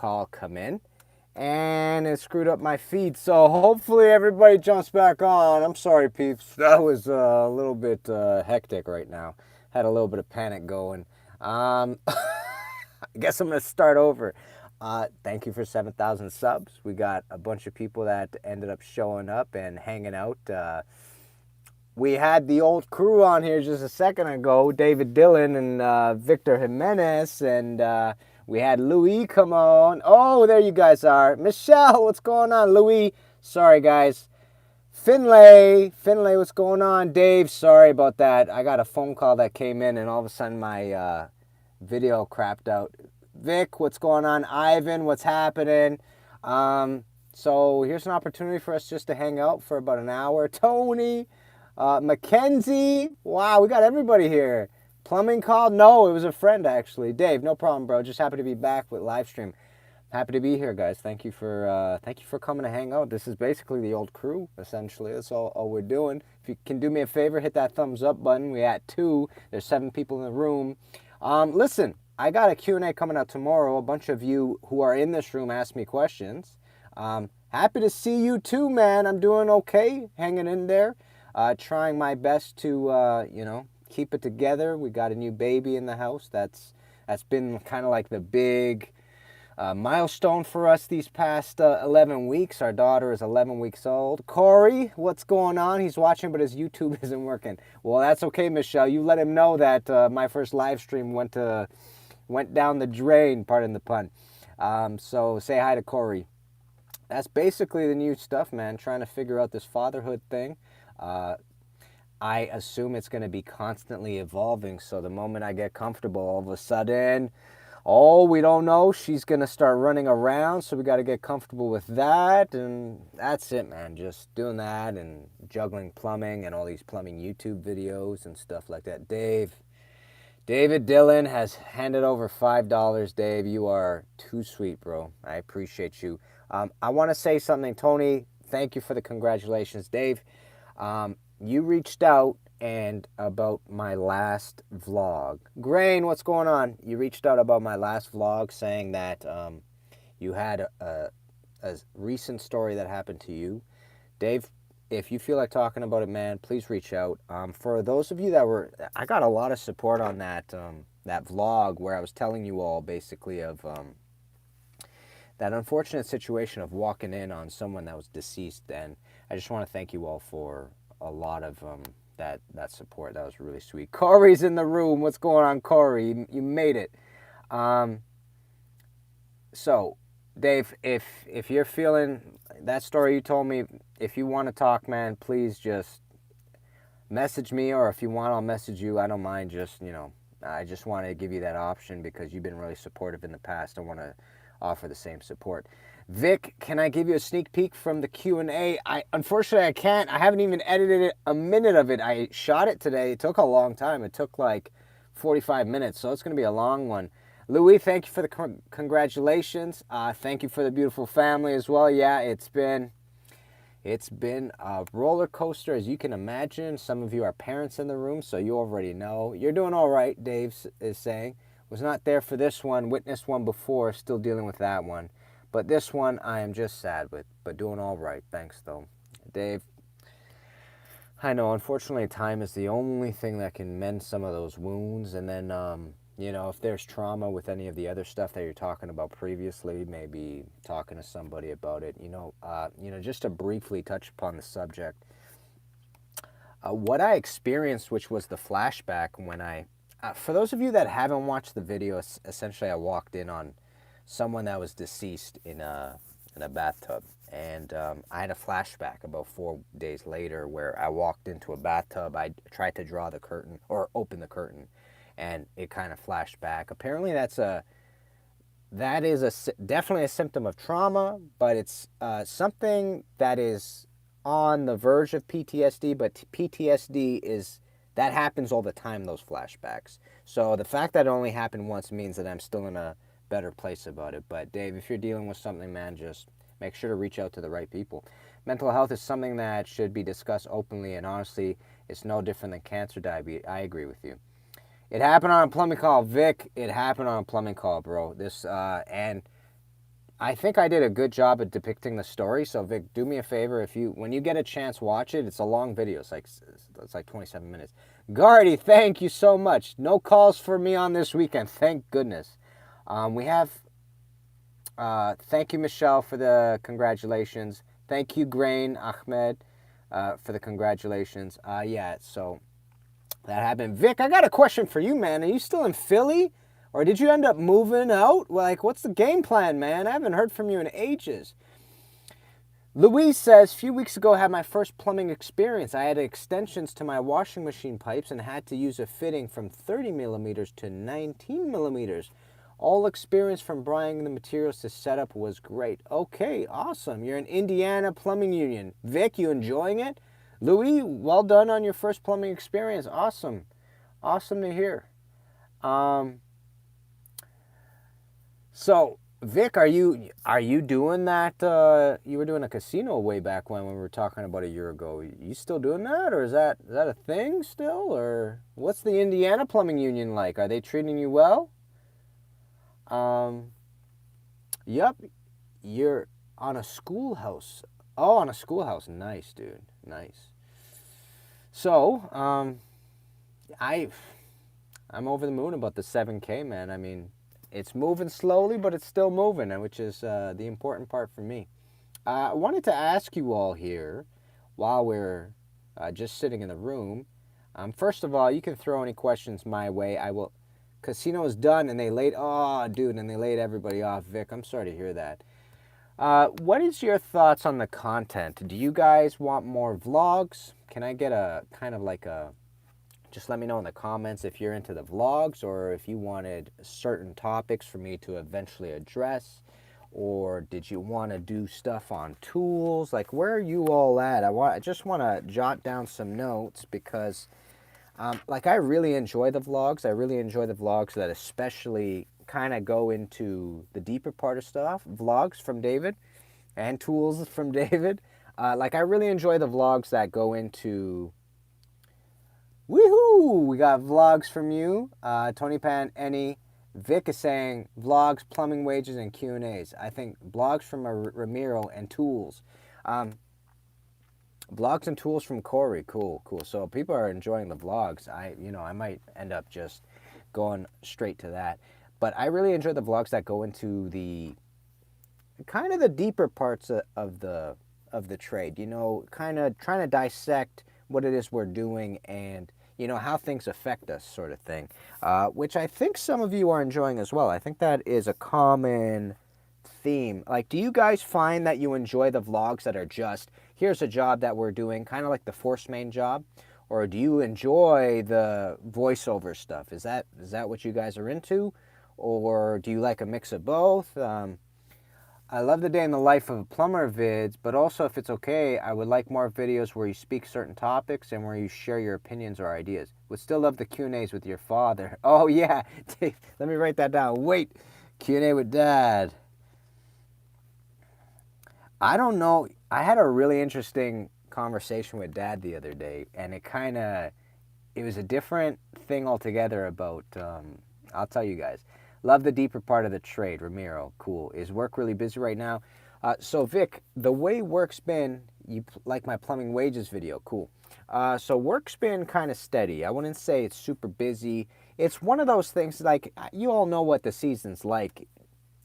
call come in, and it screwed up my feed. So hopefully everybody jumps back on. I'm sorry, peeps. That was a little bit hectic right now. Had a little bit of panic going. I guess I'm going to start over. Thank you for 7,000 subs. We got a bunch of people that ended up showing up and hanging out. We had the old crew on here just a second ago, David Dillon and Victor Jimenez, and we had Louis come on. Oh, there you guys are. Michelle, what's going on? Louis, sorry guys. Finlay, what's going on? Dave, sorry about that. I got a phone call that came in and all of a sudden my video crapped out. Vic, what's going on? Ivan, what's happening? So here's an opportunity for us just to hang out for about an hour. Tony, Mackenzie, wow, we got everybody here. Plumbing call? No, it was a friend actually. Dave, no problem, bro. Just happy to be back with live stream. Happy to be here, guys. Thank you for coming to hang out. This is basically the old crew, essentially. That's all we're doing. If you can do me a favor, hit that thumbs up button. We at 2. There's 7 people in the room. Listen, I got a Q&A coming out tomorrow. A bunch of you who are in this room asked me questions. Happy to see you too, man. I'm doing okay, hanging in there, trying my best to, keep it together. We got a new baby in the house. That's been kind of like the big milestone for us these past 11 weeks. Our daughter is 11 weeks old. Corey, what's going on? He's watching, but his YouTube isn't working. Well, that's okay, Michelle. You let him know that my first live stream went down the drain, pardon the pun. So say hi to Corey. That's basically the new stuff, man. Trying to figure out this fatherhood thing. I assume it's going to be constantly evolving. So the moment I get comfortable, all of a sudden, oh, we don't know, she's going to start running around. So we got to get comfortable with that. And that's it, man. Just doing that and juggling plumbing and all these plumbing YouTube videos and stuff like that. David Dillon has handed over $5. Dave, you are too sweet, bro. I appreciate you. I want to say something. Tony, thank you for the congratulations. Dave, you reached out and about my last vlog. Grain, what's going on? You reached out about my last vlog saying that you had a recent story that happened to you. Dave, if you feel like talking about it, man, please reach out. For those of you I got a lot of support on that vlog where I was telling you all basically of that unfortunate situation of walking in on someone that was deceased. And I just want to thank you all for a lot of that support. That was really sweet. Corey's in the room. What's going on, Corey? You made it. So, Dave, if you're feeling that story you told me, if you want to talk, man, please just message me, or if you want, I'll message you. I don't mind. Just, I just want to give you that option because you've been really supportive in the past. I want to offer the same support. Vic, can I give you a sneak peek from the Q&A? Unfortunately, I can't. I haven't even edited a minute of it. I shot it today. It took a long time. It took like 45 minutes, so it's going to be a long one. Louis, thank you for the congratulations. Thank you for the beautiful family as well. Yeah, it's been a roller coaster, as you can imagine. Some of you are parents in the room, so you already know. You're doing all right, Dave is saying. Was not there for this one, witnessed one before, still dealing with that one. But this one I am just sad with, but doing all right. Thanks, though. Dave, I know, unfortunately, time is the only thing that can mend some of those wounds. And then, if there's trauma with any of the other stuff that you're talking about previously, maybe talking to somebody about it, just to briefly touch upon the subject. What I experienced, which was the flashback when for those of you that haven't watched the video, essentially I walked in on someone that was deceased in a bathtub. And I had a flashback about 4 days later where I walked into a bathtub. I tried to draw the curtain or open the curtain, and it kind of flashed back. Apparently that is definitely a symptom of trauma, but it's something that is on the verge of PTSD, but PTSD that happens all the time, those flashbacks. So the fact that it only happened once means that I'm still in a better place about it. But Dave, if you're dealing with something, man, just make sure to reach out to the right people. Mental health is something that should be discussed openly, and honestly, it's no different than cancer, diabetes. I agree with you. It happened on a plumbing call. Vic, it happened on a plumbing call, bro. And I think I did a good job at depicting the story. So Vic, do me a favor, when you get a chance, watch it. It's a long video. It's like 27 minutes. Gardy, thank you so much. No calls for me on this weekend. Thank goodness. We have. Thank you, Michelle, for the congratulations. Thank you, Grain Ahmed, for the congratulations. Yeah. So that happened. Vic, I got a question for you, man. Are you still in Philly? Or did you end up moving out? Like, what's the game plan, man? I haven't heard from you in ages. Louise says, a few weeks ago I had my first plumbing experience. I had extensions to my washing machine pipes and had to use a fitting from 30 millimeters to 19 millimeters. All experience from buying the materials to set up was great. Okay, awesome. You're in Indiana Plumbing Union. Vic, you enjoying it? Louis, well done on your first plumbing experience. Awesome. Awesome to hear. So, Vic, are you doing that? You were doing a casino way back when we were talking about a year ago. You still doing that, or is that a thing still, or what's the Indiana Plumbing Union like? Are they treating you well? Yep, you're on a schoolhouse. Oh, on a schoolhouse. Nice, dude. Nice. So, I'm over the moon about the 7K, man. I mean, it's moving slowly, but it's still moving, which is the important part for me. I wanted to ask you all here, while we're just sitting in the room, first of all, you can throw any questions my way. I will. Casino is done, and they laid. Oh, dude, and they laid everybody off. Vic, I'm sorry to hear that. What is your thoughts on the content? Do you guys want more vlogs? Can I get a kind of like a... Just let me know in the comments if you're into the vlogs or if you wanted certain topics for me to eventually address, or did you want to do stuff on tools? Like, where are you all at? I just want to jot down some notes because, like, I really enjoy the vlogs. I really enjoy the vlogs that especially kind of go into the deeper part of stuff. Vlogs from David and tools from David. Like, I really enjoy the vlogs that go into... Woohoo! We got vlogs from you. Tony Pan, Any. Vic is saying vlogs, plumbing wages, and Q&As. I think vlogs from Ramiro and tools. Vlogs and tools from Corey. Cool, cool. So people are enjoying the vlogs. I might end up just going straight to that. But I really enjoy the vlogs that go into the kind of the deeper parts of the trade. You know, kind of trying to dissect what it is we're doing and, you know, how things affect us, sort of thing, which I think some of you are enjoying as well. I think that is a common theme. Like, do you guys find that you enjoy the vlogs that are just, here's a job that we're doing, kind of like the force main job, or do you enjoy the voiceover stuff? Is that what you guys are into, or do you like a mix of both? I love the day in the life of a plumber vids, but also, if it's okay, I would like more videos where you speak certain topics and where you share your opinions or ideas. Would still love the Q&As with your father. Oh, yeah. Let me write that down. Wait. Q&A with Dad. I don't know. I had a really interesting conversation with Dad the other day, and it was a different thing altogether about, I'll tell you guys. Love the deeper part of the trade, Ramiro. Cool. Is work really busy right now? So Vic, the way work's been, you like my plumbing wages video. Cool. So work's been kind of steady. I wouldn't say it's super busy. It's one of those things, like, you all know what the season's like.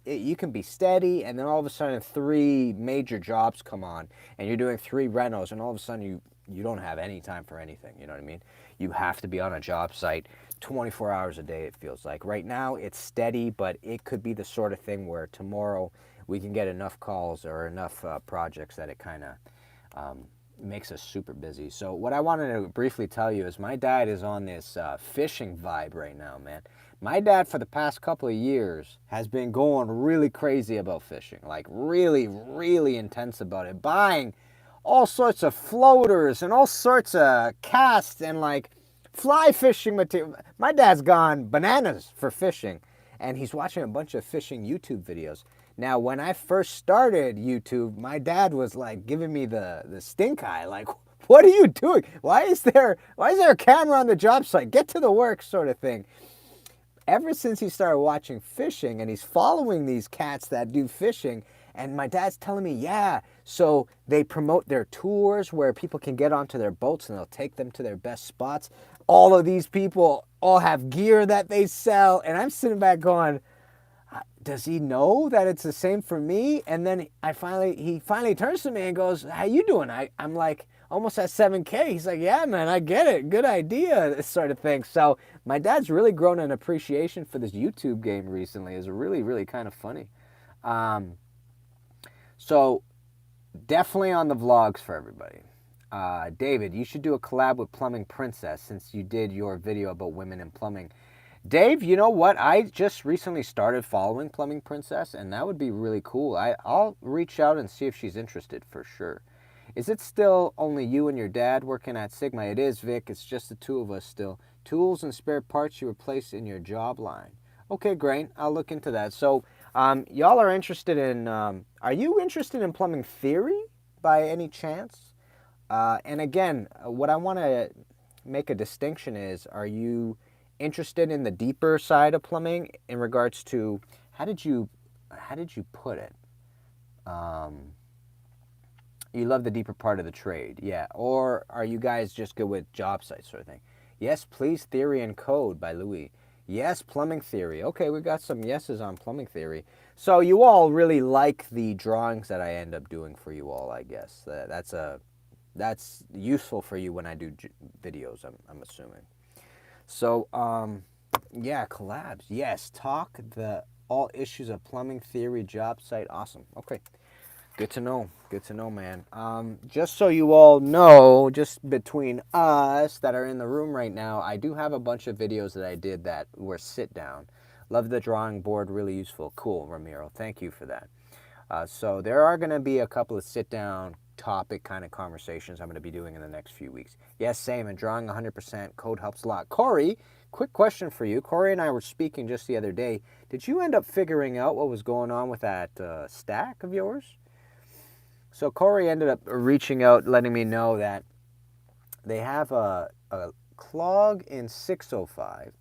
You can be steady, and then all of a sudden 3 major jobs come on, and you're doing 3 renos, and all of a sudden you don't have any time for anything. You know what I mean? You have to be on a job site 24 hours a day, it feels like. Right now, it's steady, but it could be the sort of thing where tomorrow we can get enough calls or enough projects that it kind of makes us super busy. So what I wanted to briefly tell you is my dad is on this fishing vibe right now, man. My dad, for the past couple of years, has been going really crazy about fishing. Like, really, really intense about it. Buying all sorts of floaters and all sorts of casts and, like, fly fishing material. My dad's gone bananas for fishing, and he's watching a bunch of fishing YouTube videos. Now, when I first started YouTube, my dad was like giving me the stink eye, like, what are you doing? Why is there a camera on the job site? Get to the work, sort of thing. ever since he started watching fishing, and he's following these cats that do fishing, and my dad's telling me, yeah, so they promote their tours where people can get onto their boats and they'll take them to their best spots. All of these people all have gear that they sell, and I'm sitting back going, does he know that it's the same for me? And then he finally turns to me and goes, how you doing? I'm like, almost at 7K. He's like, yeah, man, I get it. Good idea, this sort of thing. So my dad's really grown an appreciation for this YouTube game recently. It's really, really kind of funny. So definitely on the vlogs for everybody. David, you should do a collab with Plumbing Princess since you did your video about women in plumbing. Dave, you know what? I just recently started following Plumbing Princess, and that would be really cool. I'll reach out and see if she's interested for sure. Is it still only you and your dad working at Sigma? It is, Vic. It's just the two of us still. Tools and spare parts you replace in your job line. Okay, great. I'll look into that. So, y'all are interested in, are you interested in plumbing theory by any chance? And again, what I want to make a distinction is, are you interested in the deeper side of plumbing in regards to, how did you put it? You love the deeper part of the trade, yeah. Or are you guys just good with job sites sort of thing? Yes, please, Theory and Code by Louis. Yes, plumbing theory. Okay, we got some yeses on plumbing theory. So you all really like the drawings that I end up doing for you all, I guess. That's useful for you when I do videos, I'm assuming. So, yeah, collabs. Yes, talk all issues of plumbing theory, job site. Awesome. Okay. Good to know. Good to know, man. Just so you all know, just between us that are in the room right now, I do have a bunch of videos that I did that were sit down. Love the drawing board. Really useful. Cool, Ramiro. Thank you for that. So there are going to be a couple of sit down topic kind of conversations I'm going to be doing in the next few weeks. Yes, same. And drawing 100%. Code helps a lot. Corey, quick question for you. Corey and I were speaking just the other day. Did you end up figuring out what was going on with that stack of yours? So Corey ended up reaching out, letting me know that they have a clog in 605.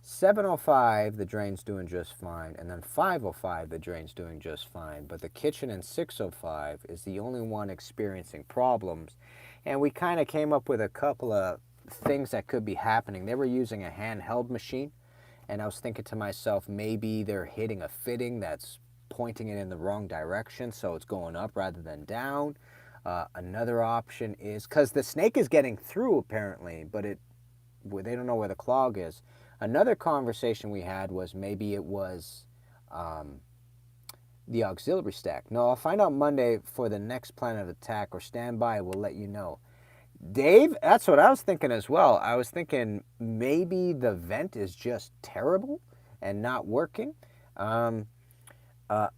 705, the drain's doing just fine, and then 505, the drain's doing just fine. But the kitchen in 605 is the only one experiencing problems. And we kind of came up with a couple of things that could be happening. They were using a handheld machine, and I was thinking to myself, maybe they're hitting a fitting that's pointing it in the wrong direction, so it's going up rather than down. Another option is, because the snake is getting through apparently, but they don't know where the clog is. Another conversation we had was maybe it was the auxiliary stack. No, I'll find out Monday for the next plan of attack, or stand by, we'll let you know. Dave, that's what I was thinking as well. I was thinking maybe the vent is just terrible and not working.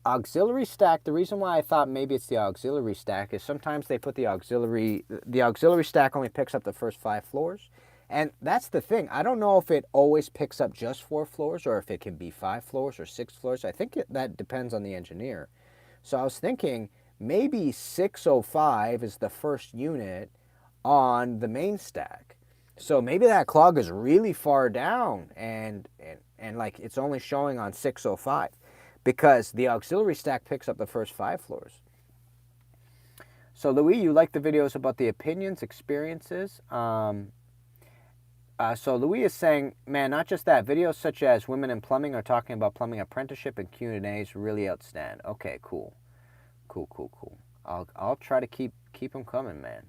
Auxiliary stack, the reason why I thought maybe it's the auxiliary stack is sometimes they put the auxiliary stack only picks up the first 5 floors. And that's the thing. I don't know if it always picks up just 4 floors or if it can be 5 floors or 6 floors. I think that depends on the engineer. So I was thinking maybe 605 is the first unit on the main stack. So maybe that clog is really far down and like it's only showing on 605 because the auxiliary stack picks up the first 5 floors. So Louis, you like the videos about the opinions, experiences. So Louis is saying, man, not just that. Videos such as Women in Plumbing are talking about plumbing apprenticeship and Q&As really outstand. Okay, cool. Cool. I'll try to keep them coming, man.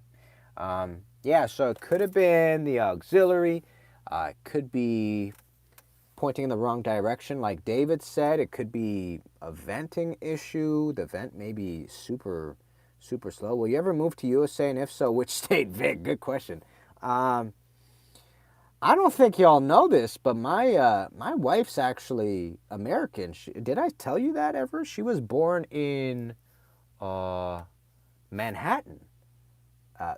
Yeah, so it could have been the auxiliary. It could be pointing in the wrong direction, like David said. It could be a venting issue. The vent may be super slow. Will you ever move to USA, and if so, which state? Vic, good question. I don't think y'all know this, but my wife's actually American. Did I tell you that ever? She was born in Manhattan.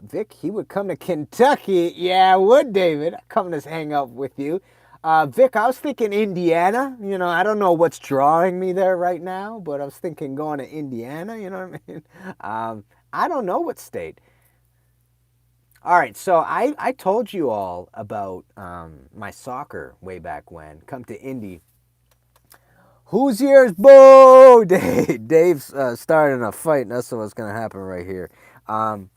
Vic, he would come to Kentucky. Yeah, I would, David. I'd come to hang out with you. Vic, I was thinking Indiana. You know, I don't know what's drawing me there right now, but I was thinking going to Indiana. You know what I mean? I don't know what state. All right, so I told you all about my soccer way back when. Come to Indy. Who's yours? Boo! Dave's starting a fight, and that's what's going to happen right here. Um,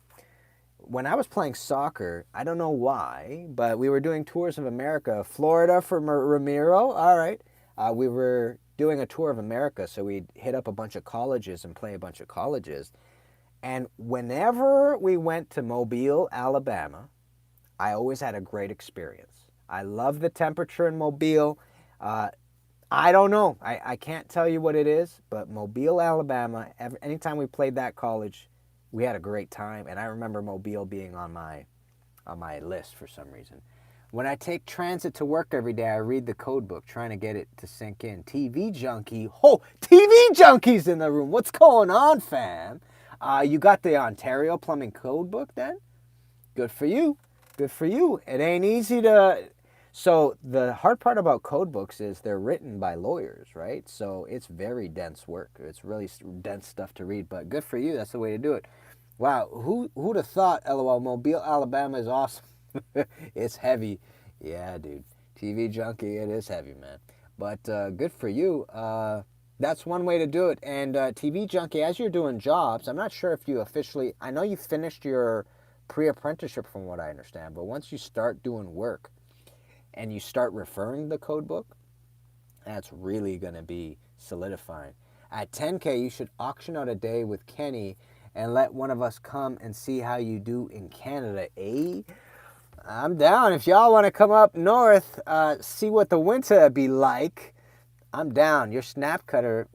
when I was playing soccer, I don't know why, but we were doing tours of America. Florida for Ramiro. All right. We were doing a tour of America, so we'd hit up a bunch of colleges and play a bunch of colleges. And whenever we went to Mobile, Alabama, I always had a great experience. I love the temperature in Mobile. Uh, I don't know. I can't tell you what it is, but Mobile, Alabama, anytime we played that college, we had a great time. And I remember Mobile being on my list for some reason. When I take transit to work every day, I read the code book trying to get it to sink in. TV junkie. Oh, TV junkies in the room. What's going on, fam? You got the Ontario Plumbing Code Book then? Good for you. Good for you. It ain't easy to... So the hard part about code books is they're written by lawyers, right? So it's very dense work. It's really dense stuff to read, but good for you. That's the way to do it. Wow, who'd have thought, LOL, Mobile, Alabama is awesome. It's heavy. Yeah, dude. TV junkie, it is heavy, man. But good for you. That's one way to do it. And TV junkie, as you're doing jobs, I'm not sure if you officially... I know you finished your pre-apprenticeship from what I understand, but once you start doing work, and you start referring the code book, that's really going to be solidifying. At 10K, you should auction out a day with Kenny and let one of us come and see how you do in Canada, eh? I'm down. If y'all want to come up north, see what the winter be like, I'm down. Your snap cutter,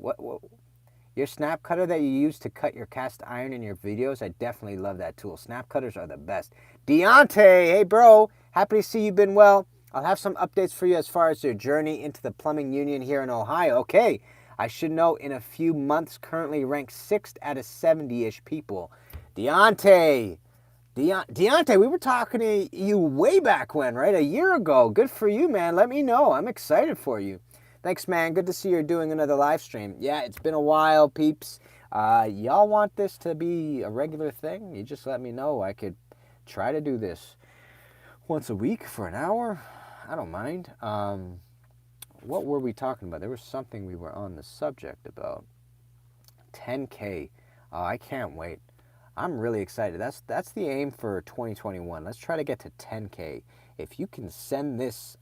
your snap cutter that you use to cut your cast iron in your videos, I definitely love that tool. Snap cutters are the best. Deontay, hey bro, happy to see you've been well. I'll have some updates for you as far as your journey into the plumbing union here in Ohio. Okay, I should know in a few months, currently ranked 6th out of 70-ish people. Deontay, we were talking to you way back when, right? A year ago. Good for you, man. Let me know. I'm excited for you. Thanks, man. Good to see you're doing another live stream. Yeah, it's been a while, peeps. Y'all want this to be a regular thing? You just let me know. I could try to do this once a week for an hour. I don't mind. What were we talking about? There was something we were on the subject about. 10K. Oh, I can't wait. I'm really excited. That's the aim for 2021. Let's try to get to 10K. If you can send this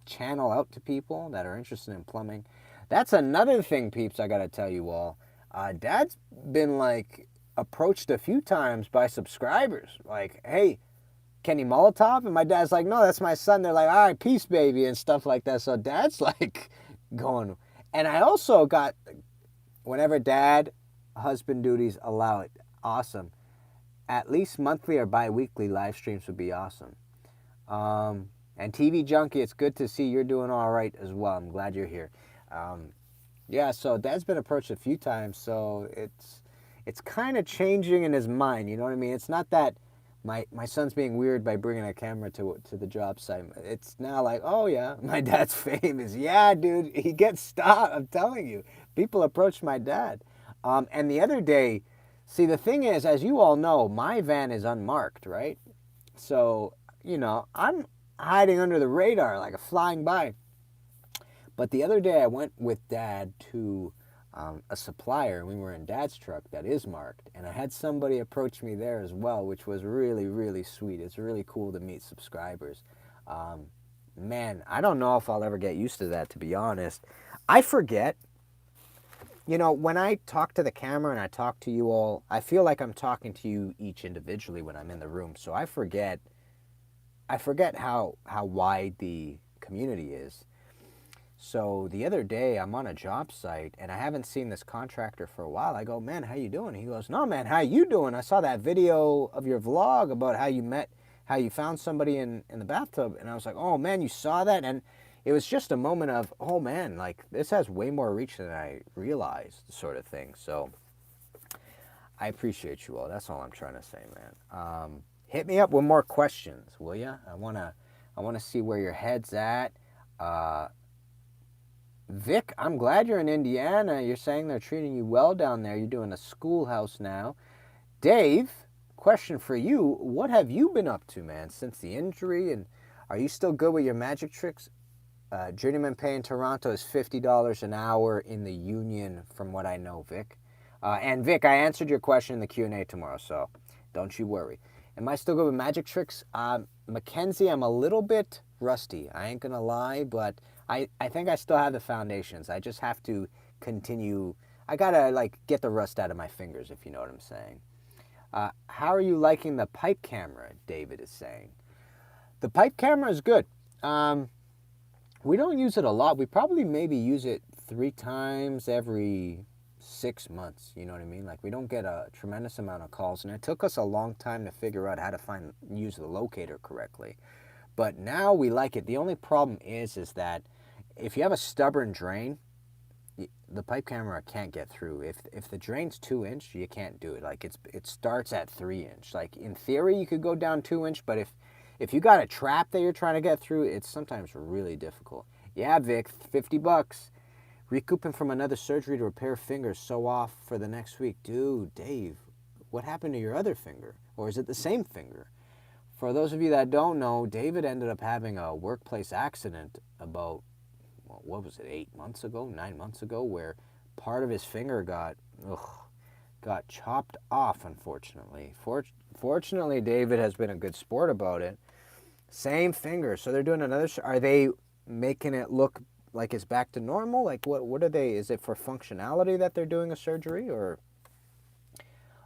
channel out to people that are interested in plumbing, that's another thing, peeps, I got to tell you all. Dad's been like approached a few times by subscribers. Like, hey, Kenny Molotov? And my dad's like, no, that's my son. They're like, all right, peace, baby, and stuff like that. So dad's like going. And I also got, whenever dad, husband duties allow it, awesome. At least monthly or bi-weekly live streams would be awesome. And TV Junkie, it's good to see you're doing all right as well. I'm glad you're here. Yeah, so dad's been approached a few times, so it's kind of changing in his mind, you know what I mean? It's not that my son's being weird by bringing a camera to the job site. It's now like, oh yeah, my dad's famous. Yeah, dude, he gets stopped. I'm telling you, people approach my dad. And the other day, see, the thing is, as you all know, my van is unmarked, right? So, you know, I'm hiding under the radar like a flying by. But the other day I went with Dad to a supplier, and we were in Dad's truck that is marked, and I had somebody approach me there as well, which was really, really sweet. It's really cool to meet subscribers. Man, I don't know if I'll ever get used to that, to be honest. I forget. You know, when I talk to the camera and I talk to you all, I feel like I'm talking to you each individually when I'm in the room. So I forget how wide the community is. So the other day I'm on a job site and I haven't seen this contractor for a while. I go, man, how you doing? He goes, no, man, how you doing? I saw that video of your vlog about how you found somebody in the bathtub. And I was like, oh man, you saw that? And it was just a moment of, oh man, like this has way more reach than I realized, sort of thing. So I appreciate you all. That's all I'm trying to say, man. Hit me up with more questions, will ya? I wanna see where your head's at. Vic, I'm glad you're in Indiana. You're saying they're treating you well down there. You're doing a schoolhouse now. Dave, question for you, what have you been up to, man, since the injury? And are you still good with your magic tricks? Journeyman pay in Toronto is $50 an hour in the union, from what I know, Vic. And Vic, I answered your question in the Q&A tomorrow, so don't you worry. Am I still good with magic tricks? Mackenzie, I'm a little bit rusty. I ain't gonna lie, but I think I still have the foundations. I just have to continue. I gotta like get the rust out of my fingers, if you know what I'm saying. How are you liking the pipe camera? David is saying. The pipe camera is good. We don't use it a lot. We probably maybe use it 3 times every 6 months. You know what I mean? Like, we don't get a tremendous amount of calls, and it took us a long time to figure out how to use the locator correctly. But now we like it. The only problem is that if you have a stubborn drain, the pipe camera can't get through. If the drain's 2-inch, you can't do it. Like, it starts at 3-inch. Like, in theory, you could go down 2-inch, but if you got a trap that you're trying to get through, it's sometimes really difficult. Yeah, Vic, $50. Recouping from another surgery to repair finger, so off for the next week. Dude, Dave, what happened to your other finger? Or is it the same finger? For those of you that don't know, David ended up having a workplace accident about, what was it, 8 months ago, 9 months ago, where part of his finger got chopped off, unfortunately. Fortunately, David has been a good sport about it. Same finger. So they're doing another. Are they making it look like it's back to normal? Like, what are they? Is it for functionality that they're doing a surgery? Or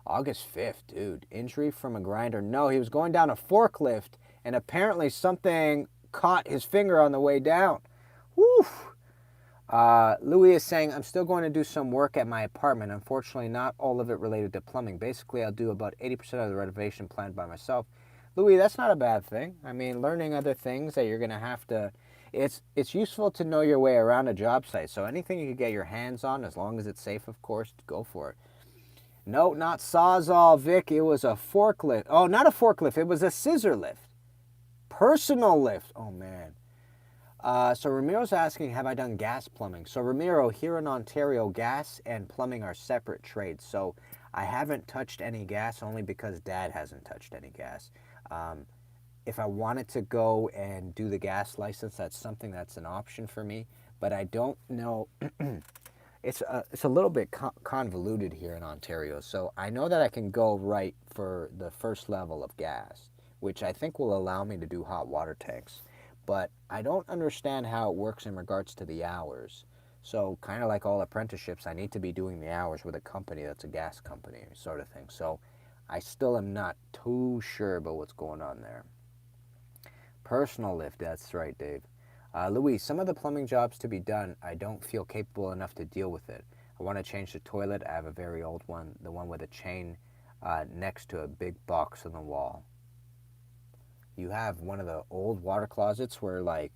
August 5th, dude. Injury from a grinder. No, he was going down a forklift, and apparently something caught his finger on the way down. Woo! Louis is saying, I'm still going to do some work at my apartment. Unfortunately, not all of it related to plumbing. Basically, I'll do about 80% of the renovation planned by myself. Louis, that's not a bad thing. I mean, learning other things that you're going to have to... It's useful to know your way around a job site. So anything you can get your hands on, as long as it's safe, of course, go for it. No, not Sawzall, Vic. It was a forklift. Oh, not a forklift. It was a scissor lift. Personal lift. Oh, man. So Ramiro's asking, have I done gas plumbing? So Ramiro, here in Ontario, gas and plumbing are separate trades. So I haven't touched any gas only because Dad hasn't touched any gas. If I wanted to go and do the gas license, that's something that's an option for me. But I don't know. It's a little bit convoluted here in Ontario. So I know that I can go right for the first level of gas, which I think will allow me to do hot water tanks. But I don't understand how it works in regards to the hours. So kind of like all apprenticeships, I need to be doing the hours with a company that's a gas company sort of thing. So I still am not too sure about what's going on there. Personal lift, that's right, Dave. Louis, some of the plumbing jobs to be done, I don't feel capable enough to deal with it. I want to change the toilet. I have a very old one, the one with a chain next to a big box on the wall. You have one of the old water closets where, like,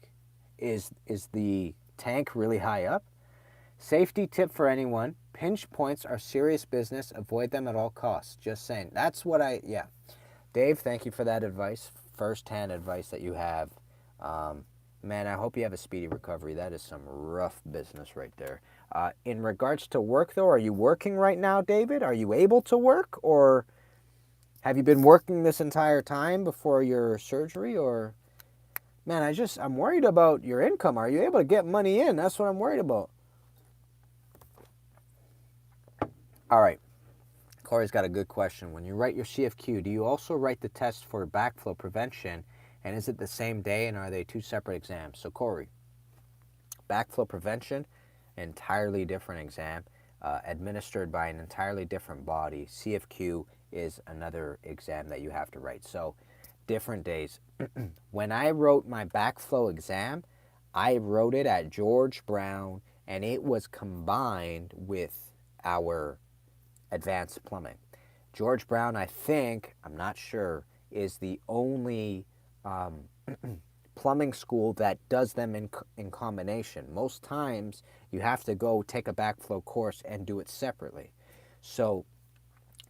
is the tank really high up? Safety tip for anyone, pinch points are serious business. Avoid them at all costs. Just saying. That's what yeah. Dave, thank you for that advice, first-hand advice that you have. Man, I hope you have a speedy recovery. That is some rough business right there. In regards to work, though, are you working right now, David? Are you able to work, or have you been working this entire time before your surgery? Or, man, I'm worried about your income. Are you able to get money in? That's what I'm worried about. All right. Corey's got a good question. When you write your CFQ, do you also write the test for backflow prevention? And is it the same day, and are they 2 separate exams? So, Corey, backflow prevention, entirely different exam, administered by an entirely different body. CFQ is another exam that you have to write. So, different days. When I wrote my backflow exam, I wrote it at George Brown, and it was combined with our advanced plumbing. George Brown, I think, I'm not sure, is the only plumbing school that does them in combination. Most times you have to go take a backflow course and do it separately. So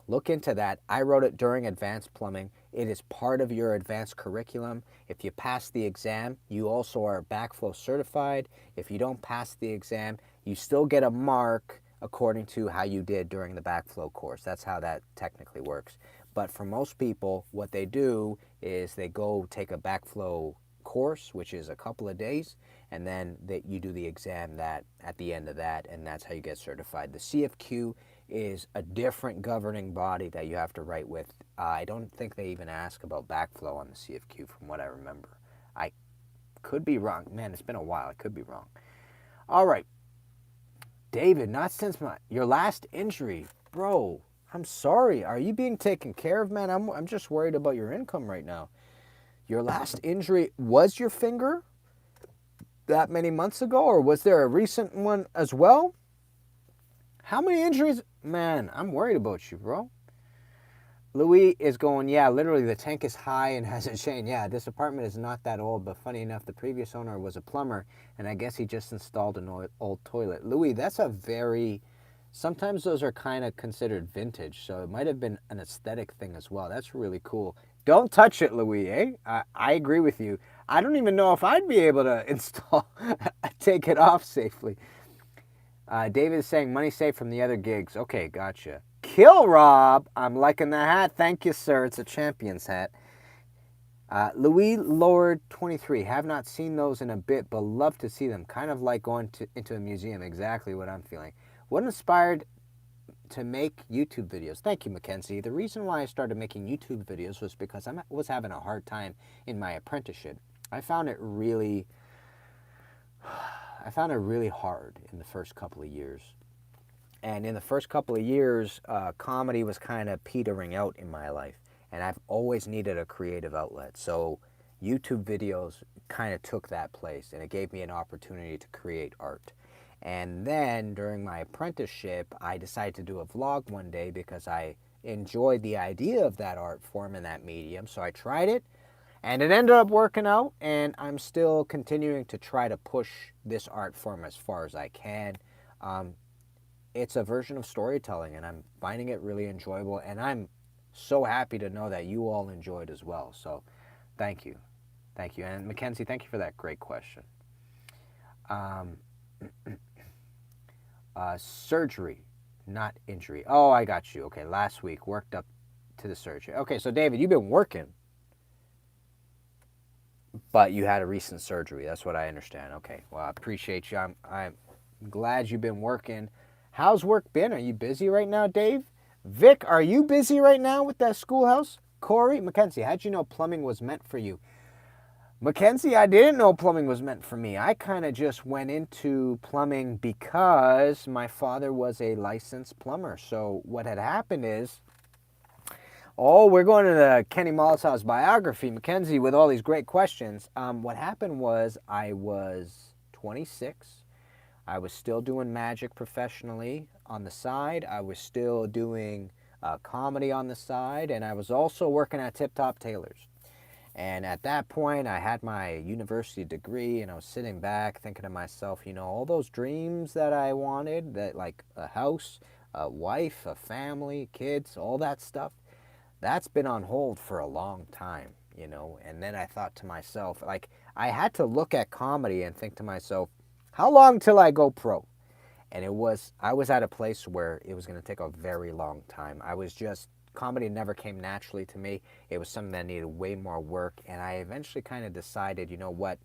look into that. I wrote it during advanced plumbing. It is part of your advanced curriculum. If you pass the exam, you also are backflow certified. If you don't pass the exam, you still get a mark according to how you did during the backflow course. That's how that technically works. But for most people, what they do is they go take a backflow course, which is a couple of days, and then you do the exam that at the end of that, and that's how you get certified. The CFQ is a different governing body that you have to write with. I don't think they even ask about backflow on the CFQ from what I remember. I could be wrong. Man, it's been a while. I could be wrong. All right. David, not since your last injury. Bro, I'm sorry. Are you being taken care of, man? I'm just worried about your income right now. Your last injury was your finger that many months ago, or was there a recent one as well? How many injuries? Man, I'm worried about you, bro. Louis is going, yeah, literally the tank is high and has a chain. Yeah, this apartment is not that old, but funny enough, the previous owner was a plumber, and I guess he just installed an old toilet. Louis, that's a very, sometimes those are kind of considered vintage, so it might have been an aesthetic thing as well. That's really cool. Don't touch it, Louis, eh? I agree with you. I don't even know if I'd be able to install, take it off safely. David is saying money saved from the other gigs. Okay, gotcha. Kill Rob. I'm liking the hat. Thank you, sir. It's a champion's hat. Louis Lord 23. Have not seen those in a bit, but love to see them. Kind of like going into a museum. Exactly what I'm feeling. What inspired to make YouTube videos? Thank you, Mackenzie. The reason why I started making YouTube videos was because I was having a hard time in my apprenticeship. I found it really hard in the first couple of years. And in the first couple of years, comedy was kind of petering out in my life. And I've always needed a creative outlet. So YouTube videos kind of took that place, and it gave me an opportunity to create art. And then during my apprenticeship, I decided to do a vlog one day because I enjoyed the idea of that art form and that medium. So I tried it, and it ended up working out, and I'm still continuing to try to push this art form as far as I can. It's a version of storytelling, and I'm finding it really enjoyable, and I'm so happy to know that you all enjoyed as well. So thank you. Thank you. And Mackenzie, thank you for that great question. Surgery, not injury. Oh, I got you. Okay, last week, worked up to the surgery. Okay, so David, you've been working, but you had a recent surgery. That's what I understand. Okay, well, I appreciate you. I'm glad you've been working. How's work been? Are you busy right now, Dave? Vic, are you busy right now with that schoolhouse? Corey, Mackenzie, how'd you know plumbing was meant for you? Mackenzie, I didn't know plumbing was meant for me. I kind of just went into plumbing because my father was a licensed plumber. So what had happened is, we're going to the Kenny Mollisow's biography, Mackenzie, with all these great questions. What happened was I was 26. I was still doing magic professionally on the side. I was still doing comedy on the side, and I was also working at Tip Top Tailors. And at that point, I had my university degree, and I was sitting back thinking to myself, all those dreams that I wanted, that like a house, a wife, a family, kids, all that stuff, that's been on hold for a long time, And then I thought to myself, like, I had to look at comedy and think to myself, how long till I go pro? And I was at a place where it was going to take a very long time. Comedy never came naturally to me. It was something that needed way more work. And I eventually kind of decided, you know what?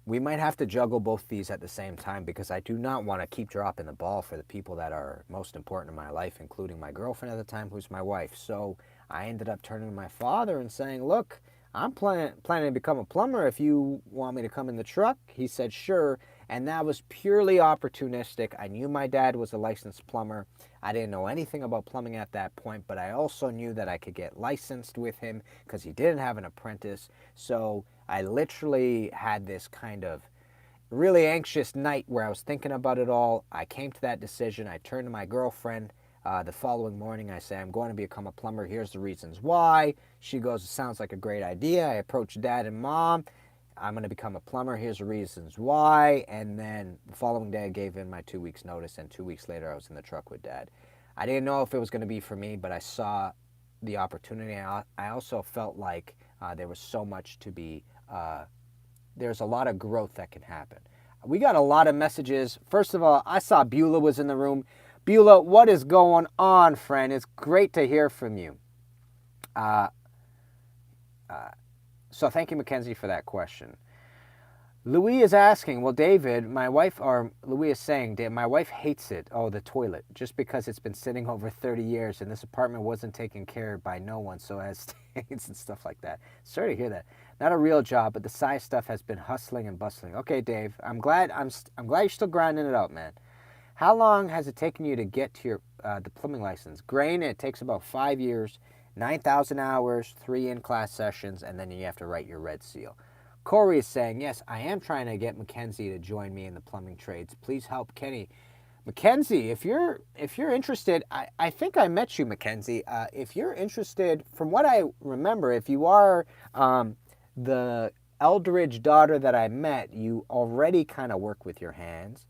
We might have to juggle both these at the same time, because I do not want to keep dropping the ball for the people that are most important in my life, including my girlfriend at the time, who's my wife. So I ended up turning to my father and saying, look, I'm planning to become a plumber. If you want me to come in the truck, he said, sure. And that was purely opportunistic. I knew my dad was a licensed plumber. I didn't know anything about plumbing at that point, but I also knew that I could get licensed with him because he didn't have an apprentice. So I literally had this kind of really anxious night where I was thinking about it all. I came to that decision. I turned to my girlfriend. The following morning, I say, I'm going to become a plumber. Here's the reasons why. She goes, it sounds like a great idea. I approached Dad and Mom. I'm going to become a plumber. Here's the reasons why. And then the following day, I gave in my 2 weeks notice, and 2 weeks later, I was in the truck with Dad. I didn't know if it was going to be for me, but I saw the opportunity. I also felt like there was so much to be, there's a lot of growth that can happen. We got a lot of messages. First of all, I saw Beulah was in the room. Beulah, what is going on, friend? It's great to hear from you. So thank you, Mackenzie, for that question. Louis is asking, well, David, my wife, or Louis is saying, my wife hates it, the toilet, just because it's been sitting over 30 years and this apartment wasn't taken care of by no one, so it has stains and stuff like that. Sorry to hear that. Not a real job, but the size stuff has been hustling and bustling. Okay, Dave, I'm glad you're still grinding it out, man. How long has it taken you to get to your the plumbing license? Granted, it takes about 5 years, 9,000 hours, 3 in-class sessions, and then you have to write your red seal. Corey is saying, yes, I am trying to get Mackenzie to join me in the plumbing trades. Please help Kenny. Mackenzie, if you're interested, I think I met you, Mackenzie. If you're interested, from what I remember, if you are the Eldridge daughter that I met, you already kind of work with your hands.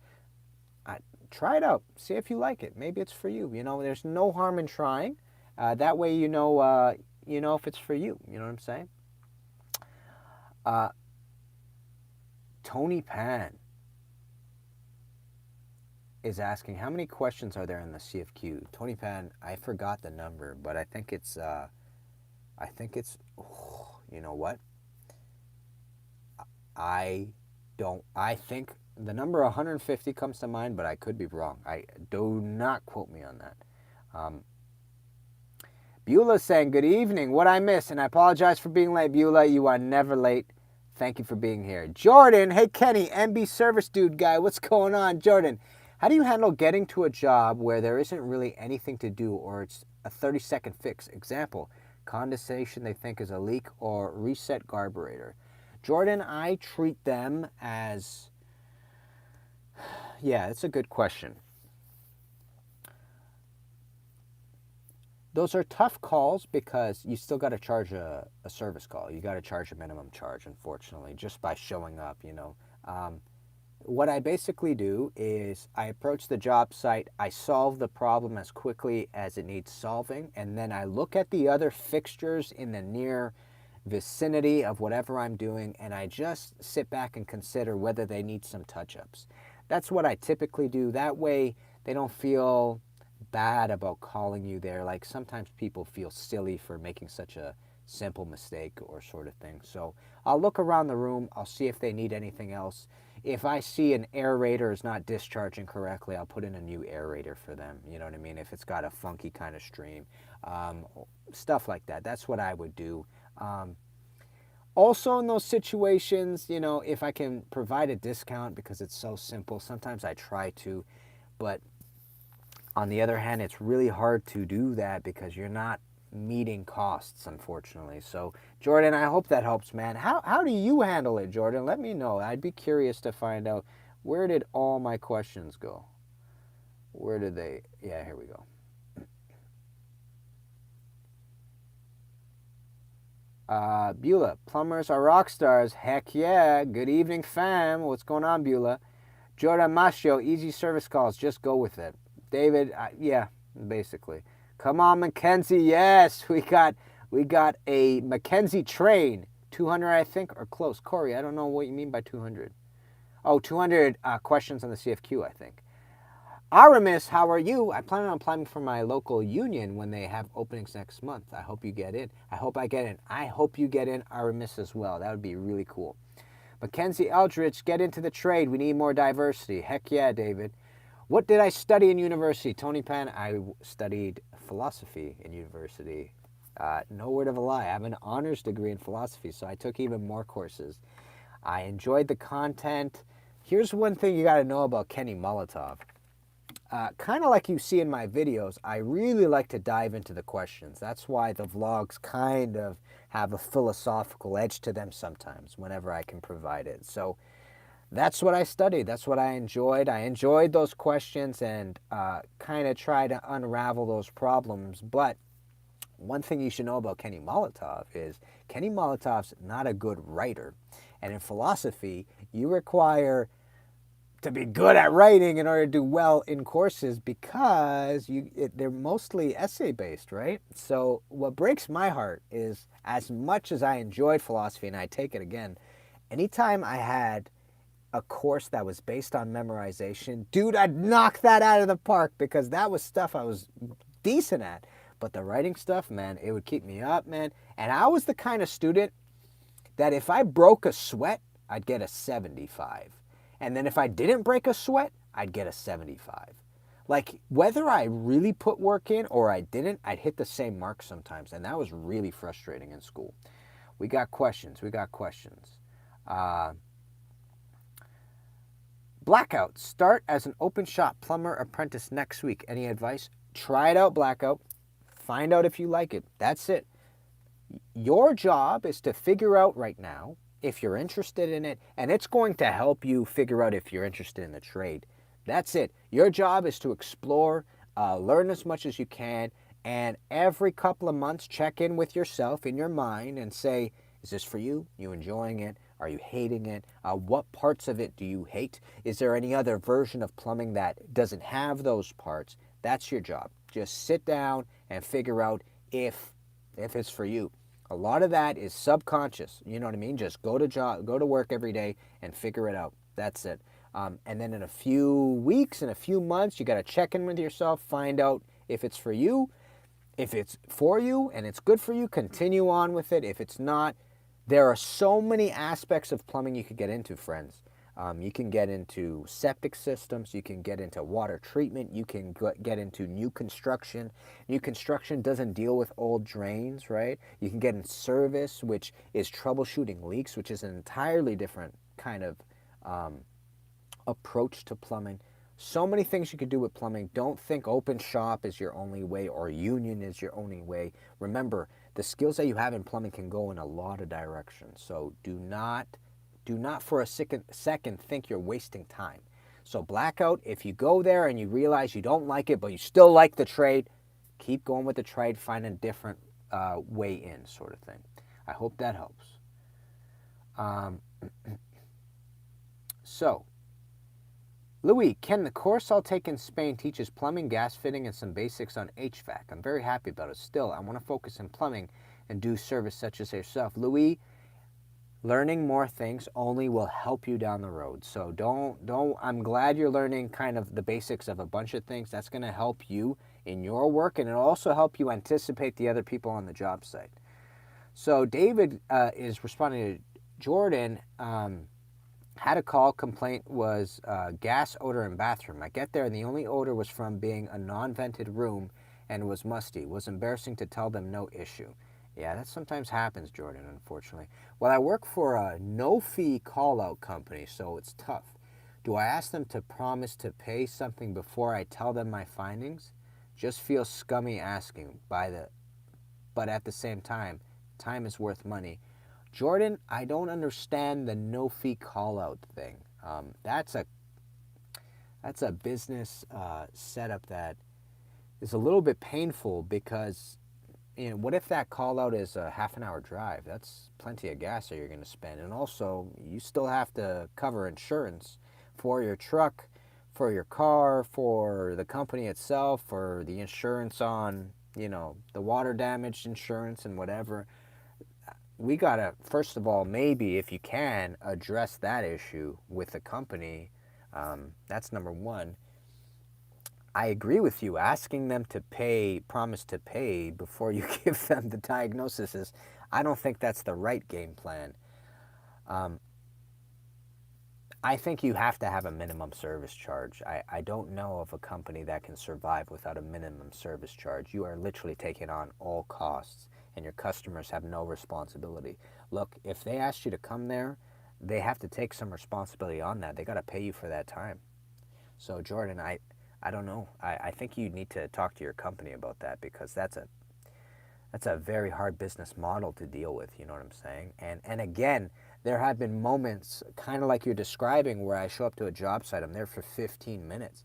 Try it out. See if you like it. Maybe it's for you. There's no harm in trying. That way you know if it's for you. You know what I'm saying? Tony Pan is asking, how many questions are there in the CFQ? Tony Pan, I forgot the number, but I think it's, you know what? I think the number 150 comes to mind, but I could be wrong. Do not quote me on that. Beulah saying, good evening. What I missed, and I apologize for being late, Beulah. You are never late. Thank you for being here. Jordan, hey Kenny, MB service dude guy, what's going on? Jordan, how do you handle getting to a job where there isn't really anything to do or it's a 30-second fix? Example, condensation they think is a leak or reset carburetor. Jordan, I treat them as, yeah, it's a good question. Those are tough calls because you still got to charge a service call. You got to charge a minimum charge, unfortunately, just by showing up, What I basically do is I approach the job site, I solve the problem as quickly as it needs solving, and then I look at the other fixtures in the near vicinity of whatever I'm doing, and I just sit back and consider whether they need some touch-ups. That's what I typically do. That way they don't feel bad about calling you there. Like sometimes people feel silly for making such a simple mistake or sort of thing. So I'll look around the room. I'll see if they need anything else. If I see an aerator is not discharging correctly, I'll put in a new aerator for them. You know what I mean? If it's got a funky kind of stream, stuff like that. That's what I would do. Also in those situations, if I can provide a discount because it's so simple, sometimes I try to, but on the other hand, it's really hard to do that because you're not meeting costs, unfortunately. So, Jordan, I hope that helps, man. How do you handle it, Jordan? Let me know. I'd be curious to find out, where did all my questions go? Where did they? Yeah, here we go. Beulah, plumbers are rock stars. Heck yeah. Good evening, fam. What's going on, Beulah? Jordan Machio, easy service calls. Just go with it. David, yeah, basically. Come on, Mackenzie. Yes, we got a Mackenzie train. 200, I think, or close. Corey, I don't know what you mean by 200. Oh, 200 questions on the CFQ, I think. Aramis, how are you? I plan on applying for my local union when they have openings next month. I hope you get in. I hope I get in. I hope you get in, Aramis, as well. That would be really cool. Mackenzie Eldridge, get into the trade. We need more diversity. Heck yeah, David. What did I study in university? Tony Pan, I studied philosophy in university. No word of a lie. I have an honors degree in philosophy, so I took even more courses. I enjoyed the content. Here's one thing you got to know about Kenny Molotov. Kind of like you see in my videos, I really like to dive into the questions. That's why the vlogs kind of have a philosophical edge to them sometimes, whenever I can provide it. So that's what I studied. That's what I enjoyed. I enjoyed those questions and kind of try to unravel those problems. But one thing you should know about Kenny Molotov is Kenny Molotov's not a good writer. And in philosophy, you require to be good at writing in order to do well in courses because they're mostly essay-based, right? So what breaks my heart is, as much as I enjoyed philosophy, and I take it again, anytime I had a course that was based on memorization, dude, I'd knock that out of the park because that was stuff I was decent at. But the writing stuff, man, it would keep me up, man. And I was the kind of student that if I broke a sweat, I'd get a 75. And then if I didn't break a sweat, I'd get a 75. Like, whether I really put work in or I didn't, I'd hit the same mark sometimes. And that was really frustrating in school. We got questions. Blackout. Start as an open shop plumber apprentice next week. Any advice? Try it out, Blackout. Find out if you like it. That's it. Your job is to figure out right now if you're interested in it, and it's going to help you figure out if you're interested in the trade. That's it. Your job is to explore, learn as much as you can, and every couple of months check in with yourself in your mind and say, is this for you? You enjoying it? Are you hating it? What parts of it do you hate? Is there any other version of plumbing that doesn't have those parts? That's your job. Just sit down and figure out if it's for you. A lot of that is subconscious. You know what I mean? Just go to work every day and figure it out. That's it. And then in a few weeks, in a few months, you got to check in with yourself, find out if it's for you. If it's for you and it's good for you, continue on with it. If it's not, there are so many aspects of plumbing you could get into, friends. You can get into septic systems. You can get into water treatment. You can get into new construction. New construction doesn't deal with old drains, right? You can get in service, which is troubleshooting leaks, which is an entirely different kind of approach to plumbing. So many things you could do with plumbing. Don't think open shop is your only way or union is your only way. Remember, the skills that you have in plumbing can go in a lot of directions. So do not for a second think you're wasting time. So Blackout, if you go there and you realize you don't like it, but you still like the trade, keep going with the trade, find a different way in, sort of thing. I hope that helps. So, Louis, Ken, the course I'll take in Spain teaches plumbing, gas fitting, and some basics on HVAC. I'm very happy about it. Still, I want to focus in plumbing and do service such as yourself. Louis, learning more things only will help you down the road. So I'm glad you're learning kind of the basics of a bunch of things. That's going to help you in your work, and it'll also help you anticipate the other people on the job site. So David is responding to Jordan. Had a call, complaint was gas odor in bathroom. I get there and the only odor was from being a non-vented room and was musty. Was embarrassing to tell them, no issue. Yeah, that sometimes happens, Jordan, unfortunately. Well, I work for a no-fee call-out company, so it's tough. Do I ask them to promise to pay something before I tell them my findings? Just feels scummy asking, but at the same time is worth money. Jordan, I don't understand the no-fee call-out thing. That's a business setup that is a little bit painful because, what if that call-out is a half an hour drive? That's plenty of gas that you're going to spend. And also, you still have to cover insurance for your truck, for your car, for the company itself, for the insurance on, the water damage insurance and whatever. We got to, first of all, maybe if you can, address that issue with the company. That's number one. I agree with you. Asking them to promise to pay before you give them the diagnosis I don't think that's the right game plan. I think you have to have a minimum service charge. I don't know of a company that can survive without a minimum service charge. You are literally taking on all costs, and your customers have no responsibility. Look, if they asked you to come there, they have to take some responsibility on that. They got to pay you for that time. So, Jordan, I don't know. I think you need to talk to your company about that because that's a very hard business model to deal with, you know what I'm saying? And again, there have been moments, kind of like you're describing, where I show up to a job site, I'm there for 15 minutes.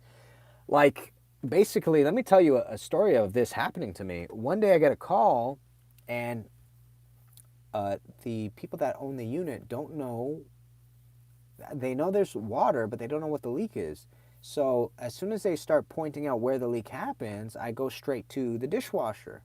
Like, basically, let me tell you a story of this happening to me. One day I get a call, and the people that own the unit don't know, they know there's water, but they don't know what the leak is. So as soon as they start pointing out where the leak happens, I go straight to the dishwasher.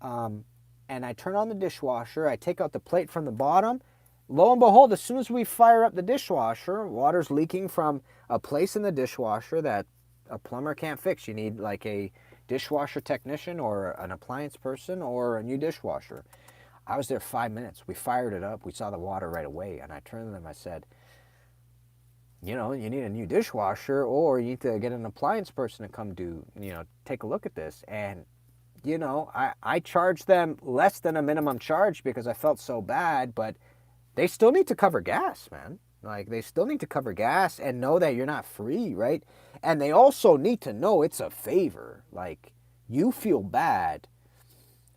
And I turn on the dishwasher, I take out the plate from the bottom, Lo and behold, as soon as we fire up the dishwasher, water's leaking from a place in the dishwasher that a plumber can't fix. You need like a dishwasher technician or an appliance person or a new dishwasher. I was there 5 minutes. We fired it up. We saw the water right away. And I turned to them. I said, you know, you need a new dishwasher or you need to get an appliance person to come take a look at this. And, I charged them less than a minimum charge because I felt so bad, but they still need to cover gas, man. Like, they still need to cover gas and know that you're not free, right? And they also need to know it's a favor. Like, you feel bad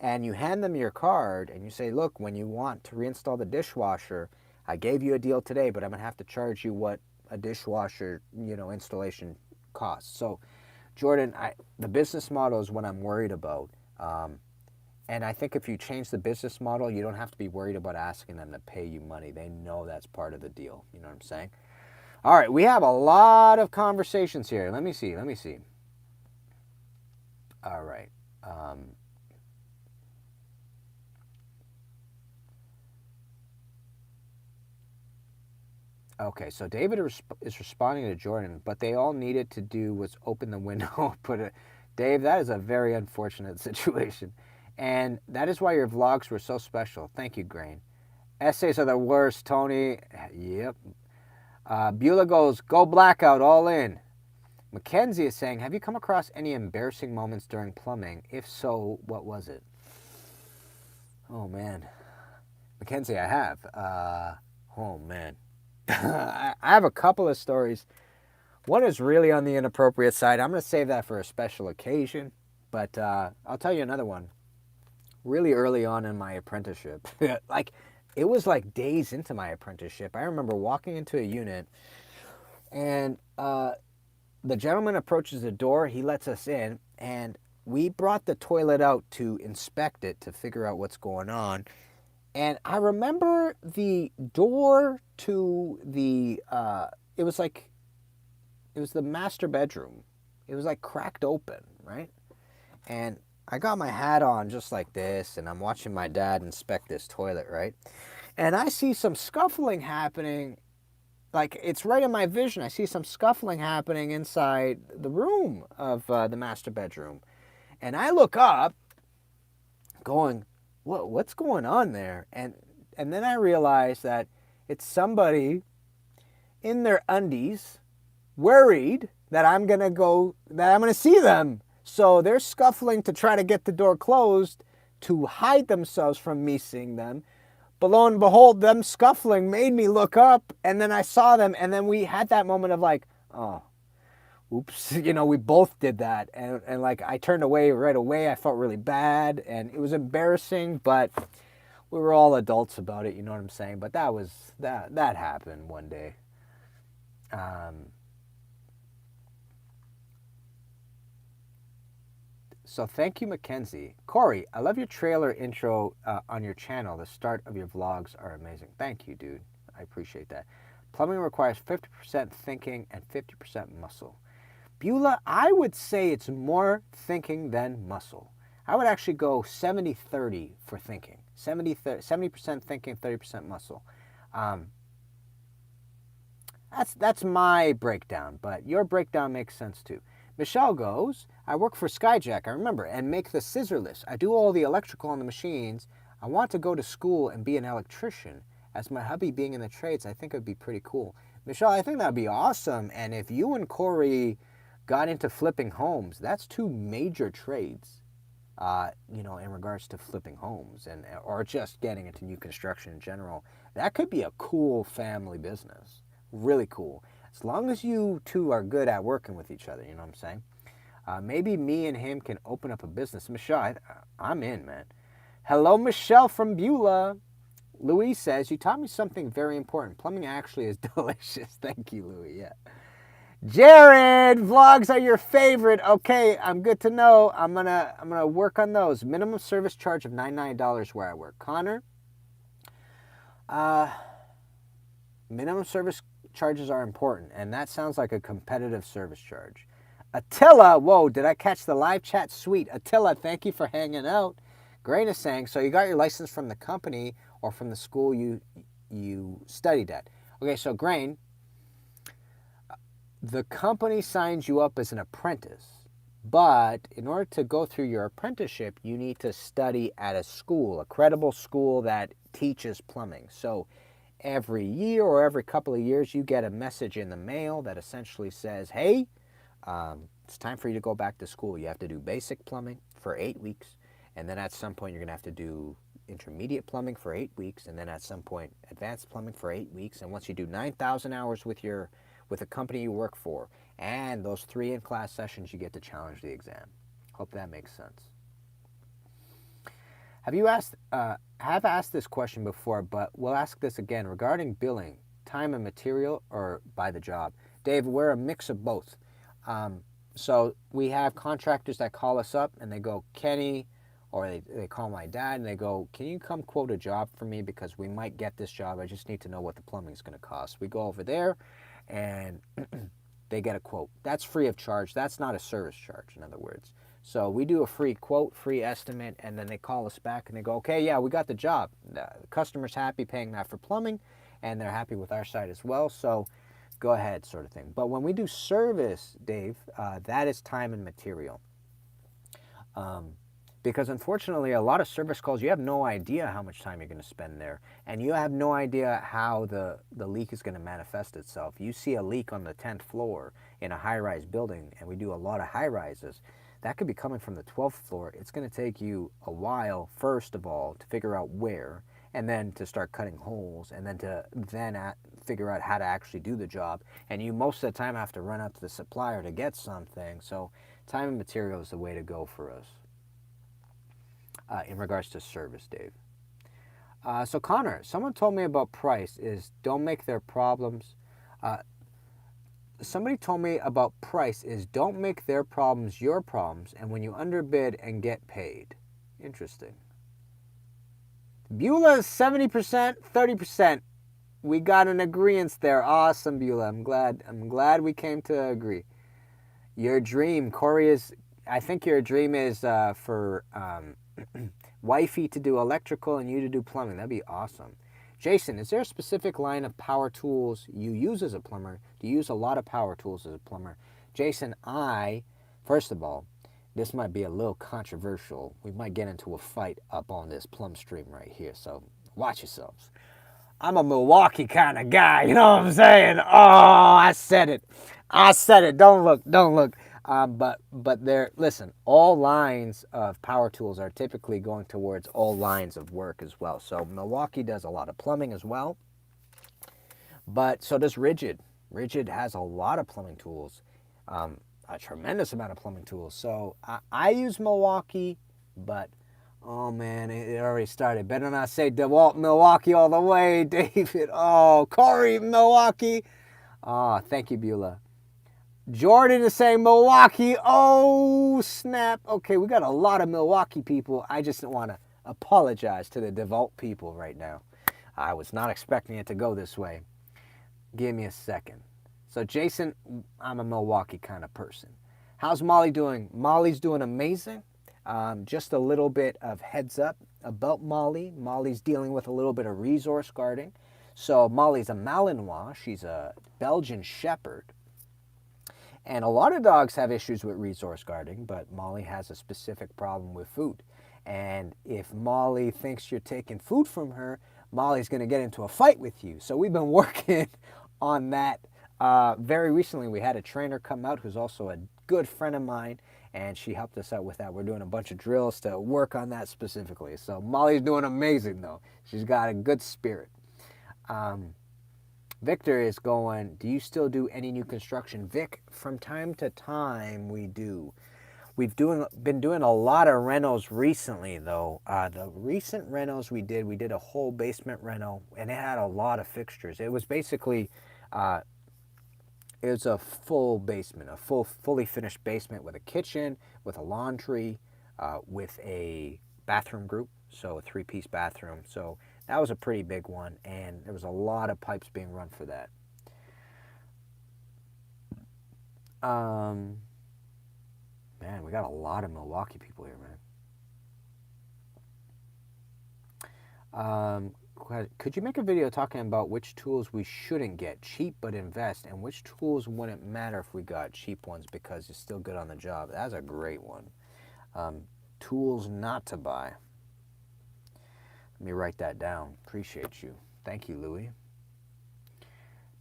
and you hand them your card and you say, look, when you want to reinstall the dishwasher, I gave you a deal today, but I'm going to have to charge you what a dishwasher, installation costs. So, Jordan, the business model is what I'm worried about. And I think if you change the business model, you don't have to be worried about asking them to pay you money. They know that's part of the deal. You know what I'm saying? All right, we have a lot of conversations here. Let me see. All right. Okay, so David is responding to Jordan, but they all needed to do was open the window, put it. Dave, that is a very unfortunate situation. And that is why your vlogs were so special. Thank you, Grain. Essays are the worst, Tony. Yep. Beulah goes, go blackout, all in. Mackenzie is saying, have you come across any embarrassing moments during plumbing? If so, what was it? Oh, man. Mackenzie, I have. Oh, man. I have a couple of stories. One is really on the inappropriate side. I'm going to save that for a special occasion. But I'll tell you another one. Really early on in my apprenticeship, it was like days into my apprenticeship. I remember walking into a unit and the gentleman approaches the door. He lets us in and we brought the toilet out to inspect it to figure out what's going on. And I remember the door to the, it was the master bedroom. It was like cracked open, right? And I got my hat on just like this, and I'm watching my dad inspect this toilet, right? And I see some scuffling happening, like it's right in my vision. I see some scuffling happening inside the room of the master bedroom. And I look up, going, what's going on there? And then I realize that it's somebody in their undies, worried that I'm going to see them. So they're scuffling to try to get the door closed to hide themselves from me seeing them. But lo and behold, them scuffling made me look up, and then I saw them, and then we had that moment of like, oh, oops, we both did that. And like I turned away right away. I felt really bad, and it was embarrassing, but we were all adults about it, you know what I'm saying? But that happened one day. So thank you, Mackenzie. Corey, I love your trailer intro on your channel. The start of your vlogs are amazing. Thank you, dude. I appreciate that. Plumbing requires 50% thinking and 50% muscle. Beulah, I would say it's more thinking than muscle. I would actually go 70-30 for thinking. 70% thinking, 30% muscle. That's my breakdown, but your breakdown makes sense too. Michelle goes, I work for Skyjack, I remember, and make the scissor lifts. I do all the electrical on the machines. I want to go to school and be an electrician. As my hubby being in the trades, I think it would be pretty cool. Michelle, I think that would be awesome. And if you and Corey got into flipping homes, that's two major trades, in regards to flipping homes or just getting into new construction in general. That could be a cool family business. Really cool. As long as you two are good at working with each other, you know what I'm saying? Maybe me and him can open up a business. Michelle, I'm in, man. Hello, Michelle from Beulah. Louis says, you taught me something very important. Plumbing actually is delicious. Thank you, Louis. Yeah. Jared, vlogs are your favorite. Okay, I'm good to know. I'm gonna work on those. Minimum service charge of $99 where I work. Connor, minimum service charges are important, and that sounds like a competitive service charge. Attila, whoa, did I catch the live chat? Sweet. Attila, thank you for hanging out. Grain is saying, so you got your license from the company or from the school you you studied at. Okay, so Grain, the company signs you up as an apprentice, but in order to go through your apprenticeship, you need to study at a school, a credible school that teaches plumbing. So every year or every couple of years, you get a message in the mail that essentially says, hey, it's time for you to go back to school. You have to do basic plumbing for 8 weeks, and then at some point you're going to have to do intermediate plumbing for 8 weeks, and then at some point advanced plumbing for 8 weeks. And once you do 9,000 hours with the company you work for and those 3 in-class sessions, you get to challenge the exam. Hope that makes sense. Have asked this question before, but we'll ask this again regarding billing, time and material, or by the job. Dave, we're a mix of both. So we have contractors that call us up and they go, Kenny, or they call my dad and they go, can you come quote a job for me because we might get this job. I just need to know what the plumbing is going to cost. We go over there and they get a quote. That's free of charge. That's not a service charge, in other words. So we do a free quote, free estimate, and then they call us back and they go, okay, yeah, we got the job. The customer's happy paying that for plumbing, and they're happy with our side as well. So go ahead, sort of thing. But when we do service, Dave, that is time and material. Because unfortunately, a lot of service calls, you have no idea how much time you're going to spend there. And you have no idea how the leak is going to manifest itself. You see a leak on the 10th floor in a high-rise building, and we do a lot of high-rises. That could be coming from the 12th floor. It's going to take you a while, first of all, to figure out where, and then to start cutting holes, and then to figure out how to actually do the job. And you most of the time have to run out to the supplier to get something. So time and material is the way to go for us in regards to service, Dave. So Connor, someone told me about price is don't make their problems. Somebody told me about price is don't make their problems your problems, and when you underbid and get paid. Interesting. Beulah is 70%, 30%. We got an agreement there. Awesome, Beulah. I'm glad we came to agree. Your dream, Corey, is I think your dream is for wifey to do electrical and you to do plumbing. That'd be awesome. Jason, is there a specific line of power tools you use as a plumber? Do you use a lot of power tools as a plumber? Jason, first of all, this might be a little controversial. We might get into a fight up on this Plumbstream right here, so watch yourselves. I'm a Milwaukee kind of guy, you know what I'm saying? Oh, I said it. Don't look. But listen, all lines of power tools are typically going towards all lines of work as well. So Milwaukee does a lot of plumbing as well. But so does Rigid. Rigid has a lot of plumbing tools, a tremendous amount of plumbing tools. So I use Milwaukee, but oh man, it already started. Better not say DeWalt Milwaukee all the way, David. Oh, Corey Milwaukee. Oh, thank you, Beulah. Jordan is saying Milwaukee. Oh, snap. Okay, we got a lot of Milwaukee people. I just want to apologize to the DeWalt people right now. I was not expecting it to go this way. Give me a second. So, Jason, I'm a Milwaukee kind of person. How's Molly doing? Molly's doing amazing. Just a little bit of heads up about Molly. Molly's dealing with a little bit of resource guarding. So Molly's a Malinois. She's a Belgian Shepherd. And a lot of dogs have issues with resource guarding, but Molly has a specific problem with food. And if Molly thinks you're taking food from her, Molly's going to get into a fight with you. So we've been working on that. Very recently, we had a trainer come out who's also a good friend of mine, and she helped us out with that. We're doing a bunch of drills to work on that specifically. So Molly's doing amazing, though. She's got a good spirit. Victor is going, do you still do any new construction? Vic, from time to time we do. We've been doing a lot of renos recently, though. The recent renos we did a whole basement reno, and it had a lot of fixtures. It was basically, it was a full basement, a fully finished basement with a kitchen, with a laundry, with a bathroom group, so a 3-piece bathroom. So that was a pretty big one, and there was a lot of pipes being run for that. Man, we got a lot of Milwaukee people here, man. Could you make a video talking about which tools we shouldn't get, cheap but invest, and which tools wouldn't matter if we got cheap ones because you're still good on the job? That's a great one. Tools not to buy. Let me write that down. Appreciate you. Thank you, Louie.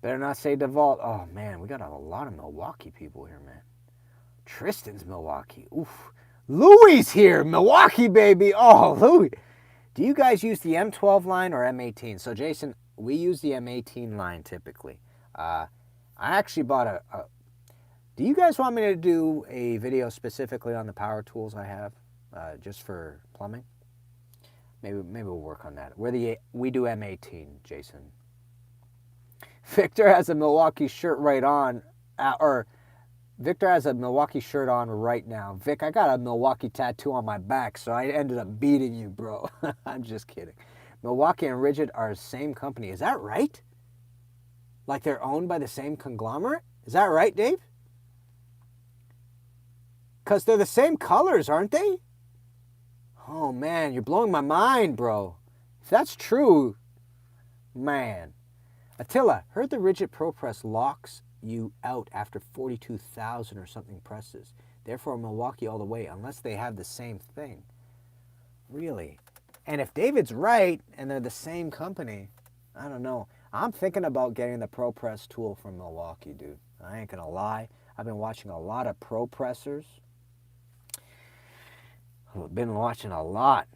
Better not say DeVault. Oh, man, we got a lot of Milwaukee people here, man. Tristan's Milwaukee. Oof. Louie's here. Milwaukee, baby. Oh, Louie. Do you guys use the M12 line or M18? So, Jason, we use the M18 line typically. I actually bought a... Do you guys want me to do a video specifically on the power tools I have just for plumbing? Maybe we'll work on that. We do M18, Jason. Victor has a Milwaukee shirt right on, Victor has a Milwaukee shirt on right now. Vic, I got a Milwaukee tattoo on my back, so I ended up beating you, bro. I'm just kidding. Milwaukee and Rigid are the same company. Is that right? Like they're owned by the same conglomerate? Is that right, Dave? Because they're the same colors, aren't they? Oh, man, you're blowing my mind, bro. If that's true, man. Attila, heard the Rigid Pro Press locks you out after 42,000 or something presses. Therefore, Milwaukee all the way, unless they have the same thing. Really? And if David's right, and they're the same company, I don't know. I'm thinking about getting the Pro Press tool from Milwaukee, dude. I ain't gonna lie. I've been watching a lot of Pro Pressers. I've been watching a lot.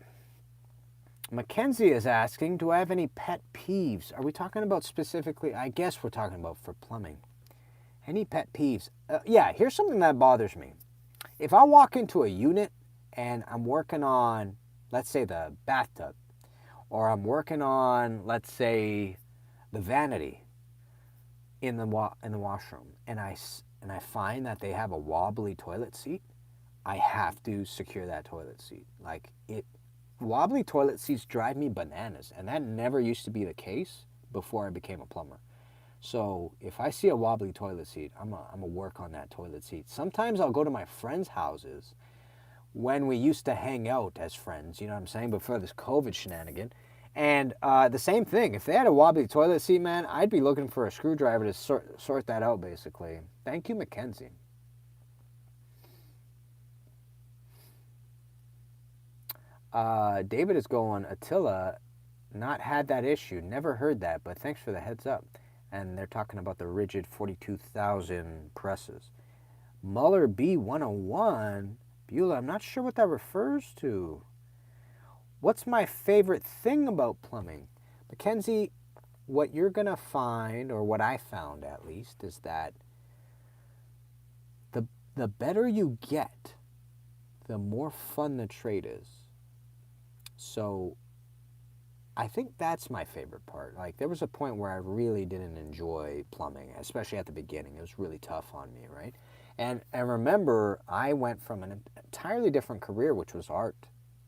Mackenzie is asking, do I have any pet peeves? Are we talking about specifically, I guess we're talking about for plumbing. Any pet peeves? Yeah, here's something that bothers me. If I walk into a unit and I'm working on, let's say, the bathtub, or I'm working on, let's say, the vanity in the washroom, and I find that they have a wobbly toilet seat, I have to secure that toilet seat. Wobbly toilet seats drive me bananas, and that never used to be the case before I became a plumber. So if I see a wobbly toilet seat, I'm gonna work on that toilet seat. Sometimes I'll go to my friends' houses when we used to hang out as friends, you know what I'm saying, before this COVID shenanigan. And the same thing, if they had a wobbly toilet seat, man, I'd be looking for a screwdriver to sort that out, basically. Thank you, Mackenzie. David is going, Attila, not had that issue. Never heard that, but thanks for the heads up. And they're talking about the Rigid 42,000 presses. Muller B101, Beulah, I'm not sure what that refers to. What's my favorite thing about plumbing? Mackenzie, what you're going to find, or what I found at least, is that the better you get, the more fun the trade is. So I think that's my favorite part. Like, there was a point where I really didn't enjoy plumbing, especially at the beginning. It was really tough on me, right? And remember, I went from an entirely different career, which was art,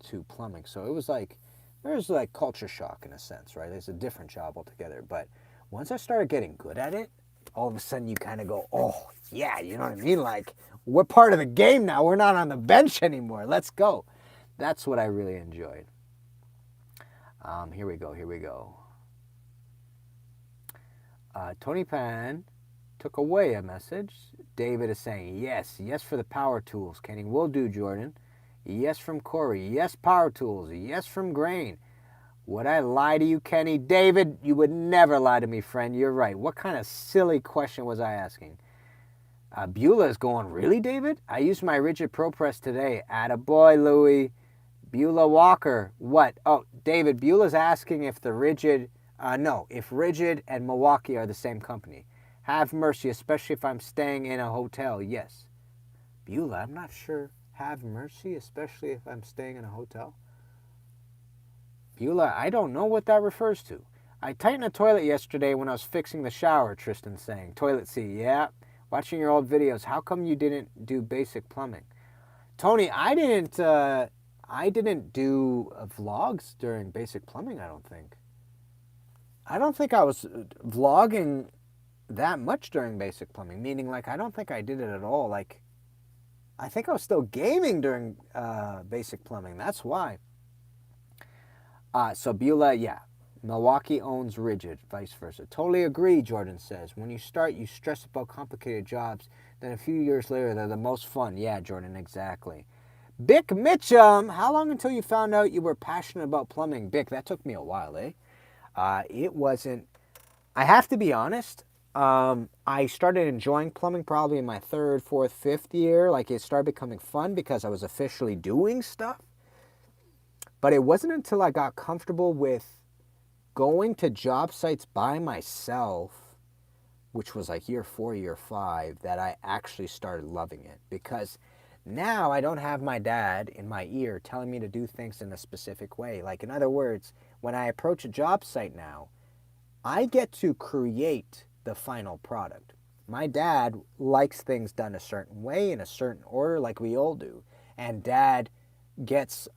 to plumbing. So it was like, there was like culture shock in a sense, right? It's a different job altogether. But once I started getting good at it, all of a sudden you kind of go, oh, yeah, you know what I mean? Like, we're part of the game now. We're not on the bench anymore. Let's go. That's what I really enjoyed. Here we go. Tony Pan took away a message. David is saying, yes for the power tools. Kenny, will do, Jordan. Yes from Corey. Yes, power tools. Yes from Grain. Would I lie to you, Kenny? David, you would never lie to me, friend. You're right. What kind of silly question was I asking? Beulah is going, really, David? I used my Rigid Pro Press today. Attaboy, Louie. Beulah Walker, what? Oh, David, Beulah's asking if the Rigid, if Rigid and Milwaukee are the same company. Have mercy, especially if I'm staying in a hotel. Yes. Beulah, I'm not sure. Have mercy, especially if I'm staying in a hotel. Beulah, I don't know what that refers to. I tightened a toilet yesterday when I was fixing the shower, Tristan's saying. Toilet seat, yeah. Watching your old videos, how come you didn't do basic plumbing? Tony, I didn't do vlogs during basic plumbing, I don't think. I don't think I was vlogging that much during basic plumbing, meaning like I don't think I did it at all. Like, I think I was still gaming during basic plumbing. That's why. So Beulah, yeah. Milwaukee owns rigid, vice versa. Totally agree, Jordan says. When you start, you stress about complicated jobs. Then a few years later, they're the most fun. Yeah, Jordan, exactly. Bick Mitchum, how long until you found out you were passionate about plumbing? Bick, that took me a while, eh? It wasn't, I have to be honest. I started enjoying plumbing probably in my third, fourth, fifth year. Like it started becoming fun because I was officially doing stuff. But it wasn't until I got comfortable with going to job sites by myself, which was like year 4, year 5, that I actually started loving it. Because now I don't have my dad in my ear telling me to do things in a specific way. Like, in other words, when I approach a job site now, I get to create the final product. My dad likes things done a certain way, in a certain order, like we all do. And dad gets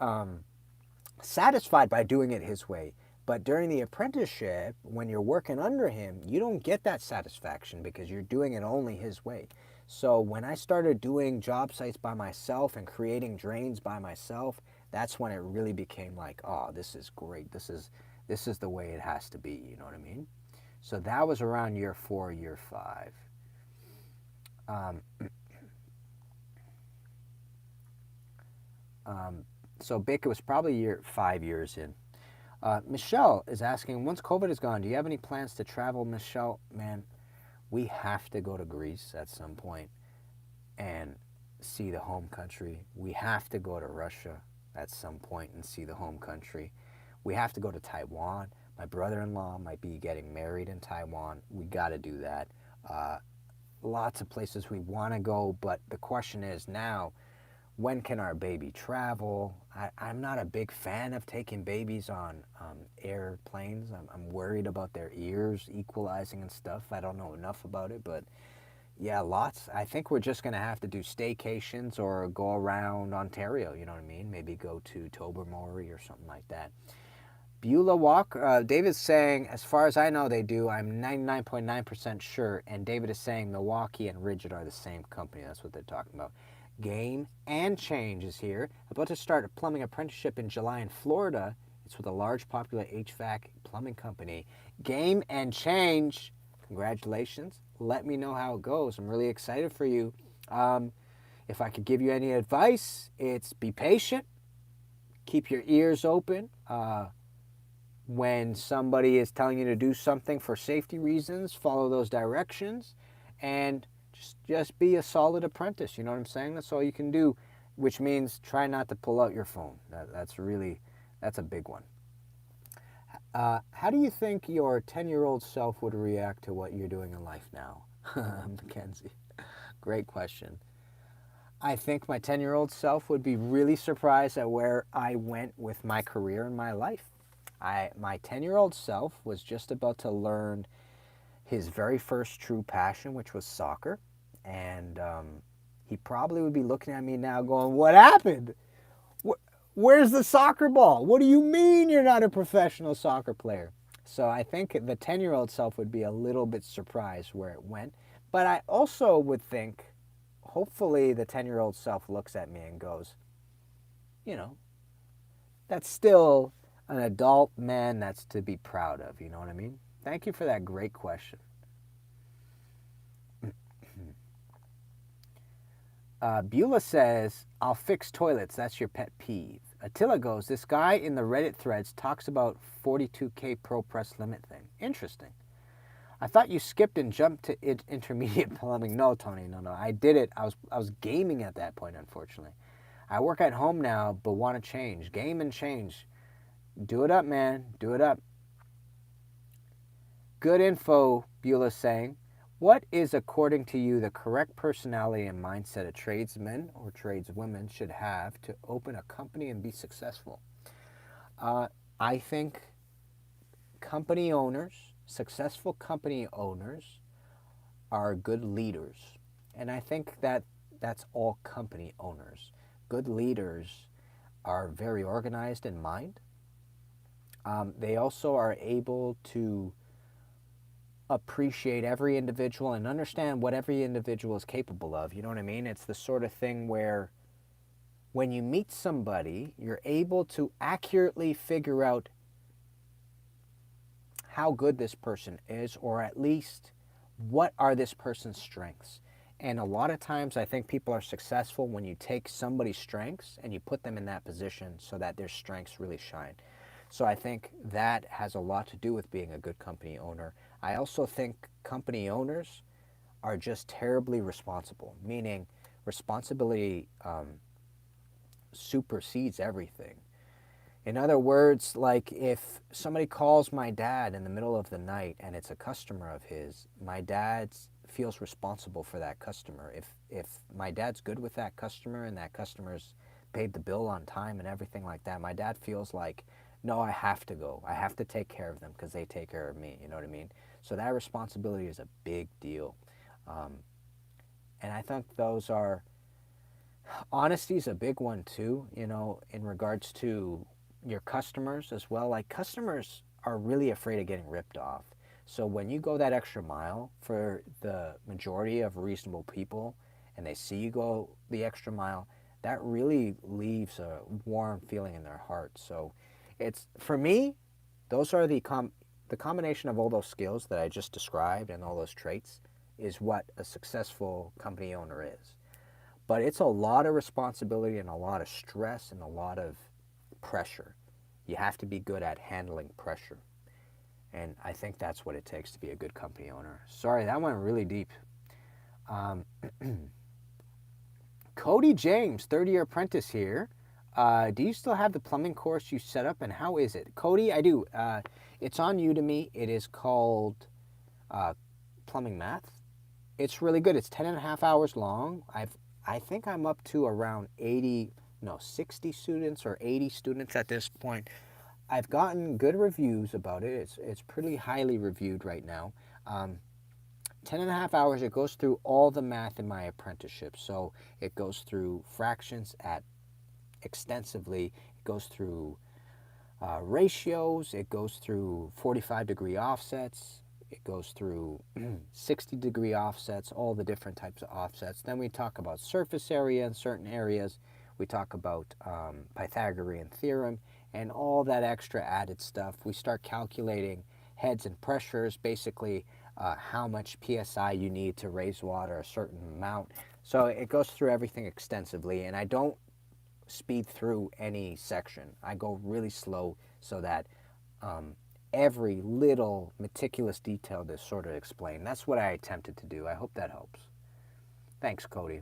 satisfied by doing it his way. But during the apprenticeship, when you're working under him, you don't get that satisfaction because you're doing it only his way. So when I started doing job sites by myself and creating drains by myself, that's when it really became like, oh, this is great. This is the way it has to be. You know what I mean? So that was around year 4, year 5. So Bick, it was probably 5 years in. Michelle is asking, once COVID is gone, do you have any plans to travel? Michelle, man, we have to go to Greece at some point and see the home country. We have to go to Russia at some point and see the home country. We have to go to Taiwan. My brother-in-law might be getting married in Taiwan. We got to do that. Lots of places we want to go, but the question is now, when can our baby travel? I'm not a big fan of taking babies on airplanes. I'm worried about their ears equalizing and stuff. I don't know enough about it, but yeah, lots. I think we're just going to have to do staycations or go around Ontario, you know what I mean? Maybe go to Tobermory or something like that. Beulah Walk, David's saying, as far as I know they do, I'm 99.9% sure, and David is saying Milwaukee and Rigid are the same company. That's what they're talking about. Game and Change is here. About to start a plumbing apprenticeship in July in Florida. It's with a large popular HVAC plumbing company. Game and Change, congratulations. Let me know how it goes. I'm really excited for you. If I could give you any advice, it's be patient. Keep your ears open. When somebody is telling you to do something for safety reasons, follow those directions, and just be a solid apprentice. You know what I'm saying? That's all you can do, which means try not to pull out your phone. That's a big one. How do you think your 10-year-old self would react to what you're doing in life now? Mackenzie, great question. I think my 10-year-old self would be really surprised at where I went with my career and my life. My 10-year-old self was just about to learn his very first true passion, which was soccer. And he probably would be looking at me now going, what happened? Where's the soccer ball? What do you mean you're not a professional soccer player? So I think the 10-year-old self would be a little bit surprised where it went. But I also would think, hopefully the 10-year-old self looks at me and goes, you know, that's still an adult man that's to be proud of. You know what I mean? Thank you for that great question. Beulah says, I'll fix toilets. That's your pet peeve. Attila goes, this guy in the Reddit threads talks about 42K pro press limit thing. Interesting. I thought you skipped and jumped to intermediate plumbing. No, Tony, no. I did it. I was gaming at that point, unfortunately. I work at home now, but want to change. Game and change. Do it up, man. Do it up. Good info, Beulah's saying. What is, according to you, the correct personality and mindset a tradesman or tradeswoman should have to open a company and be successful? I think company owners, successful company owners, are good leaders. And I think that's all company owners. Good leaders are very organized in mind. They also are able to appreciate every individual and understand what every individual is capable of. You know what I mean? It's the sort of thing where when you meet somebody, you're able to accurately figure out how good this person is, or at least what are this person's strengths. And a lot of times I think people are successful when you take somebody's strengths and you put them in that position so that their strengths really shine. So I think that has a lot to do with being a good company owner. I also think company owners are just terribly responsible, meaning responsibility supersedes everything. In other words, like if somebody calls my dad in the middle of the night and it's a customer of his, my dad feels responsible for that customer. If my dad's good with that customer and that customer's paid the bill on time and everything like that, my dad feels like, no, I have to go. I have to take care of them because they take care of me. You know what I mean? So that responsibility is a big deal. Um, and I think those are, honesty is a big one too, you know, in regards to your customers as well. Like customers are really afraid of getting ripped off. So when you go that extra mile for the majority of reasonable people and they see you go the extra mile, that really leaves a warm feeling in their heart. So it's, for me, those are the combination of all those skills that I just described and all those traits is what a successful company owner is. But it's a lot of responsibility and a lot of stress and a lot of pressure. You have to be good at handling pressure. And I think that's what it takes to be a good company owner. Sorry, that went really deep. Um, Cody James, 30-year apprentice here. Do you still have the plumbing course you set up, and how is it? Cody, I do. It's on Udemy. It is called Plumbing Math. It's really good. It's 10 and a half hours long. I think I'm up to around 60 students or 80 students at this point. I've gotten good reviews about it. It's pretty highly reviewed right now. 10 and a half hours, it goes through all the math in my apprenticeship. So it goes through fractions at extensively. It goes through ratios. It goes through 45-degree offsets. It goes through 60-degree offsets, all the different types of offsets. Then we talk about surface area in certain areas. We talk about Pythagorean theorem and all that extra added stuff. We start calculating heads and pressures, basically how much PSI you need to raise water a certain amount. So it goes through everything extensively, and I don't speed through any section. I go really slow so that every little meticulous detail is sort of explained. That's what I attempted to do. I hope that helps. Thanks, Cody.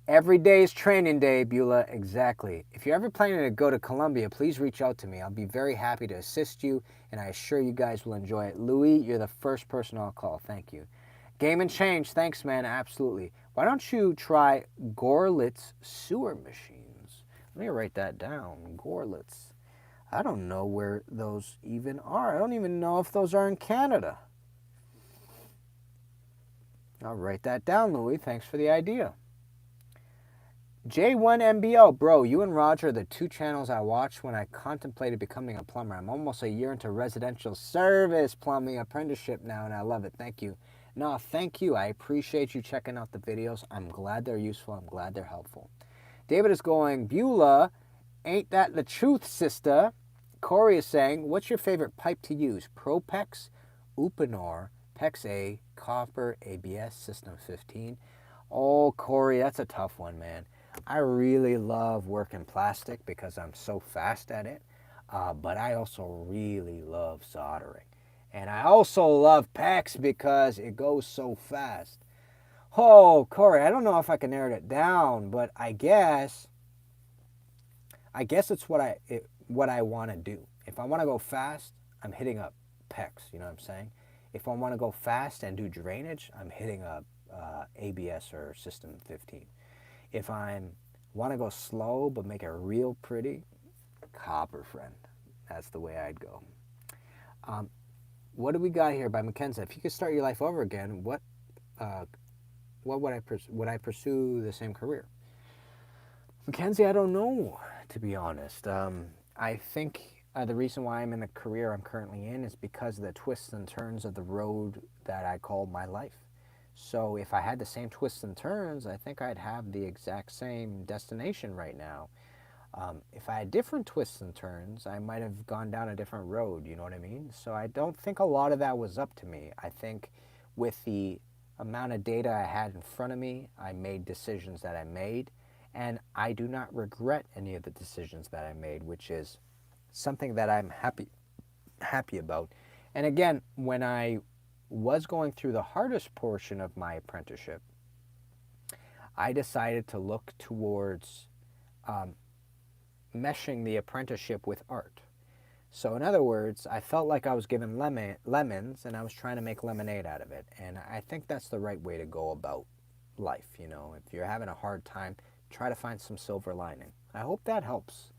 Every day is training day, Beulah. Exactly. If you're ever planning to go to Colombia, please reach out to me. I'll be very happy to assist you, and I assure you guys will enjoy it. Louis, you're the first person I'll call. Thank you. Game and Change. Thanks, man. Absolutely. Why don't you try Gorlitz sewer machines? Let me write that down. Gorlitz. I don't know where those even are. I don't even know if those are in Canada. I'll write that down, Louis. Thanks for the idea. J1MBO, bro, you and Roger are the two channels I watched when I contemplated becoming a plumber. I'm almost a year into residential service plumbing apprenticeship now, and I love it. Thank you. No, thank you. I appreciate you checking out the videos. I'm glad they're useful. I'm glad they're helpful. David is going, Beulah, ain't that the truth, sister? Corey is saying, what's your favorite pipe to use? Propex, Uponor, PEX A, Copper, ABS, System 15. Oh, Corey, that's a tough one, man. I really love working plastic because I'm so fast at it, but I also really love soldering. And I also love PEX because it goes so fast. Oh, Corey, I don't know if I can narrow it down, but I guess it's what I want to do. If I want to go fast, I'm hitting up PEX, you know what I'm saying? If I want to go fast and do drainage, I'm hitting up ABS or System 15. If I want to go slow but make it real pretty, Copper, friend. That's the way I'd go. What do we got here by Mackenzie? If you could start your life over again, what would I pursue the same career? Mackenzie, I don't know, to be honest. I think the reason why I'm in the career I'm currently in is because of the twists and turns of the road that I call my life. So if I had the same twists and turns, I think I'd have the exact same destination right now. If I had different twists and turns, I might have gone down a different road, you know what I mean? So I don't think a lot of that was up to me. I think with the amount of data I had in front of me, I made decisions that I made, and I do not regret any of the decisions that I made, which is something that I'm happy about. And again, when I was going through the hardest portion of my apprenticeship, I decided to look towards meshing the apprenticeship with art. So in other words, I felt like I was given lemons and I was trying to make lemonade out of it. And I think that's the right way to go about life. You know, if you're having a hard time, try to find some silver lining. I hope that helps.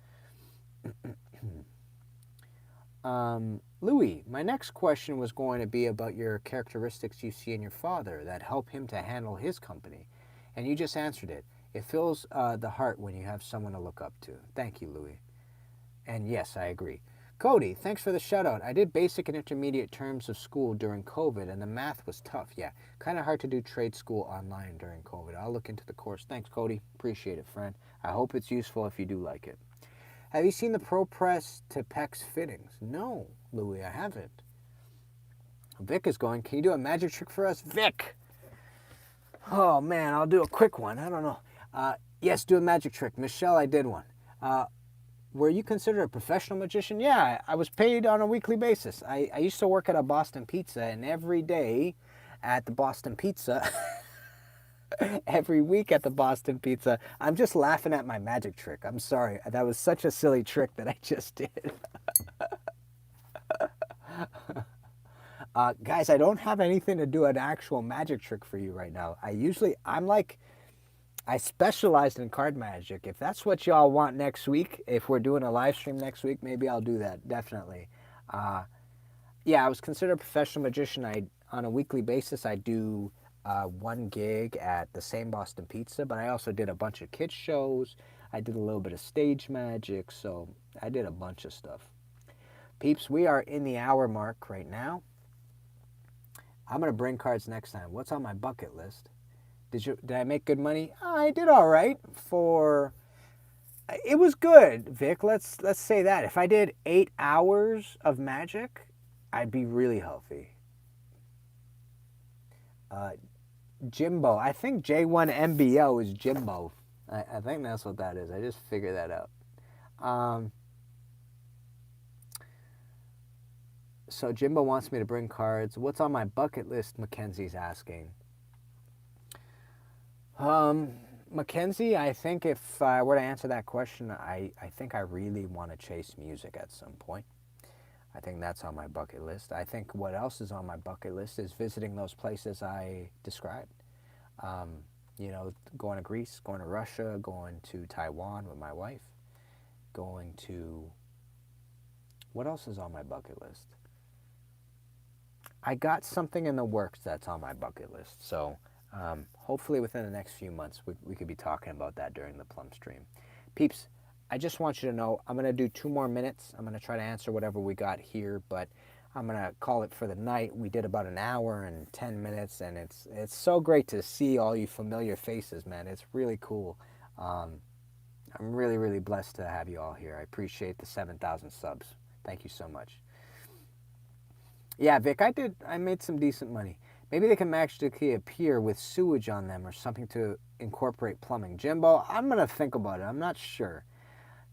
Louis, my next question was going to be about your characteristics you see in your father that help him to handle his company. And you just answered it. It fills the heart when you have someone to look up to. Thank you, Louis. And yes, I agree. Cody, thanks for the shout out. I did basic and intermediate terms of school during COVID, and the math was tough. Yeah, kind of hard to do trade school online during COVID. I'll look into the course. Thanks, Cody. Appreciate it, friend. I hope it's useful if you do like it. Have you seen the ProPress to PEX fittings? No, Louis, I haven't. Vic is going, can you do a magic trick for us? Vic! Oh, man, I'll do a quick one. I don't know. Yes, do a magic trick. Michelle, I did one. Were you considered a professional magician? Yeah, I was paid on a weekly basis. I used to work at a Boston Pizza, and every day at the Boston Pizza, every week at the Boston Pizza, I'm just laughing at my magic trick. I'm sorry. That was such a silly trick that I just did. Guys, I don't have anything to do an actual magic trick for you right now. I specialized in card magic. If that's what y'all want next week, if we're doing a live stream next week, maybe I'll do that, definitely. Yeah, I was considered a professional magician. On a weekly basis, I do one gig at the same Boston Pizza, but I also did a bunch of kids shows. I did a little bit of stage magic, so I did a bunch of stuff. Peeps, we are in the hour mark right now. I'm going to bring cards next time. What's on my bucket list? Did I make good money? I did all right for... It was good, Vic. Let's say that. If I did 8 hours of magic, I'd be really healthy. Jimbo. I think J1MBO is Jimbo. I think that's what that is. I just figured that out. So Jimbo wants me to bring cards. What's on my bucket list? Mackenzie's asking. Mackenzie, I think if I were to answer that question, I think I really want to chase music at some point. I think that's on my bucket list. I think what else is on my bucket list is visiting those places I described. You know, going to Greece, going to Russia, going to Taiwan with my wife, going to... What else is on my bucket list? I got something in the works that's on my bucket list, so hopefully within the next few months we could be talking about that during the Plumbstream. Peeps, I just want you to know I'm going to do 2 more minutes. I'm going to try to answer whatever we got here, but I'm going to call it for the night. We did about an hour and 10 minutes, and it's so great to see all you familiar faces, man. It's really cool. I'm really, really blessed to have you all here. I appreciate the 7,000 subs. Thank you so much. Yeah, Vic, I made some decent money. Maybe they can magically appear with sewage on them or something to incorporate plumbing. Jimbo, I'm going to think about it. I'm not sure.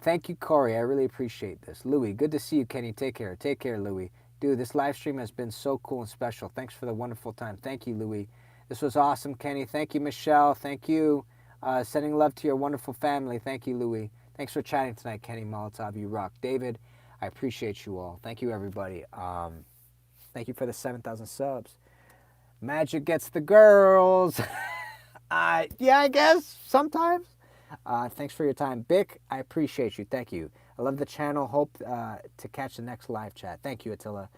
Thank you, Corey. I really appreciate this. Louie, good to see you, Kenny. Take care. Take care, Louie. Dude, this live stream has been so cool and special. Thanks for the wonderful time. Thank you, Louie. This was awesome, Kenny. Thank you, Michelle. Thank you. Sending love to your wonderful family. Thank you, Louie. Thanks for chatting tonight, Kenny Molotov. You rock. David, I appreciate you all. Thank you, everybody. Thank you for the 7,000 subs. Magic gets the girls. Yeah, I guess sometimes. Thanks for your time. Bick, I appreciate you. Thank you. I love the channel. Hope to catch the next live chat. Thank you, Attila.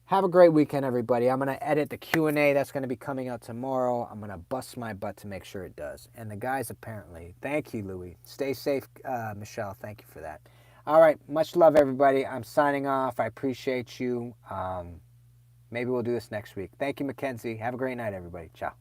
Have a great weekend, everybody. I'm going to edit the Q&A. That's going to be coming out tomorrow. I'm going to bust my butt to make sure it does. And the guys apparently. Thank you, Louie. Stay safe, Michelle. Thank you for that. All right. Much love, everybody. I'm signing off. I appreciate you. Maybe we'll do this next week. Thank you, Mackenzie. Have a great night, everybody. Ciao.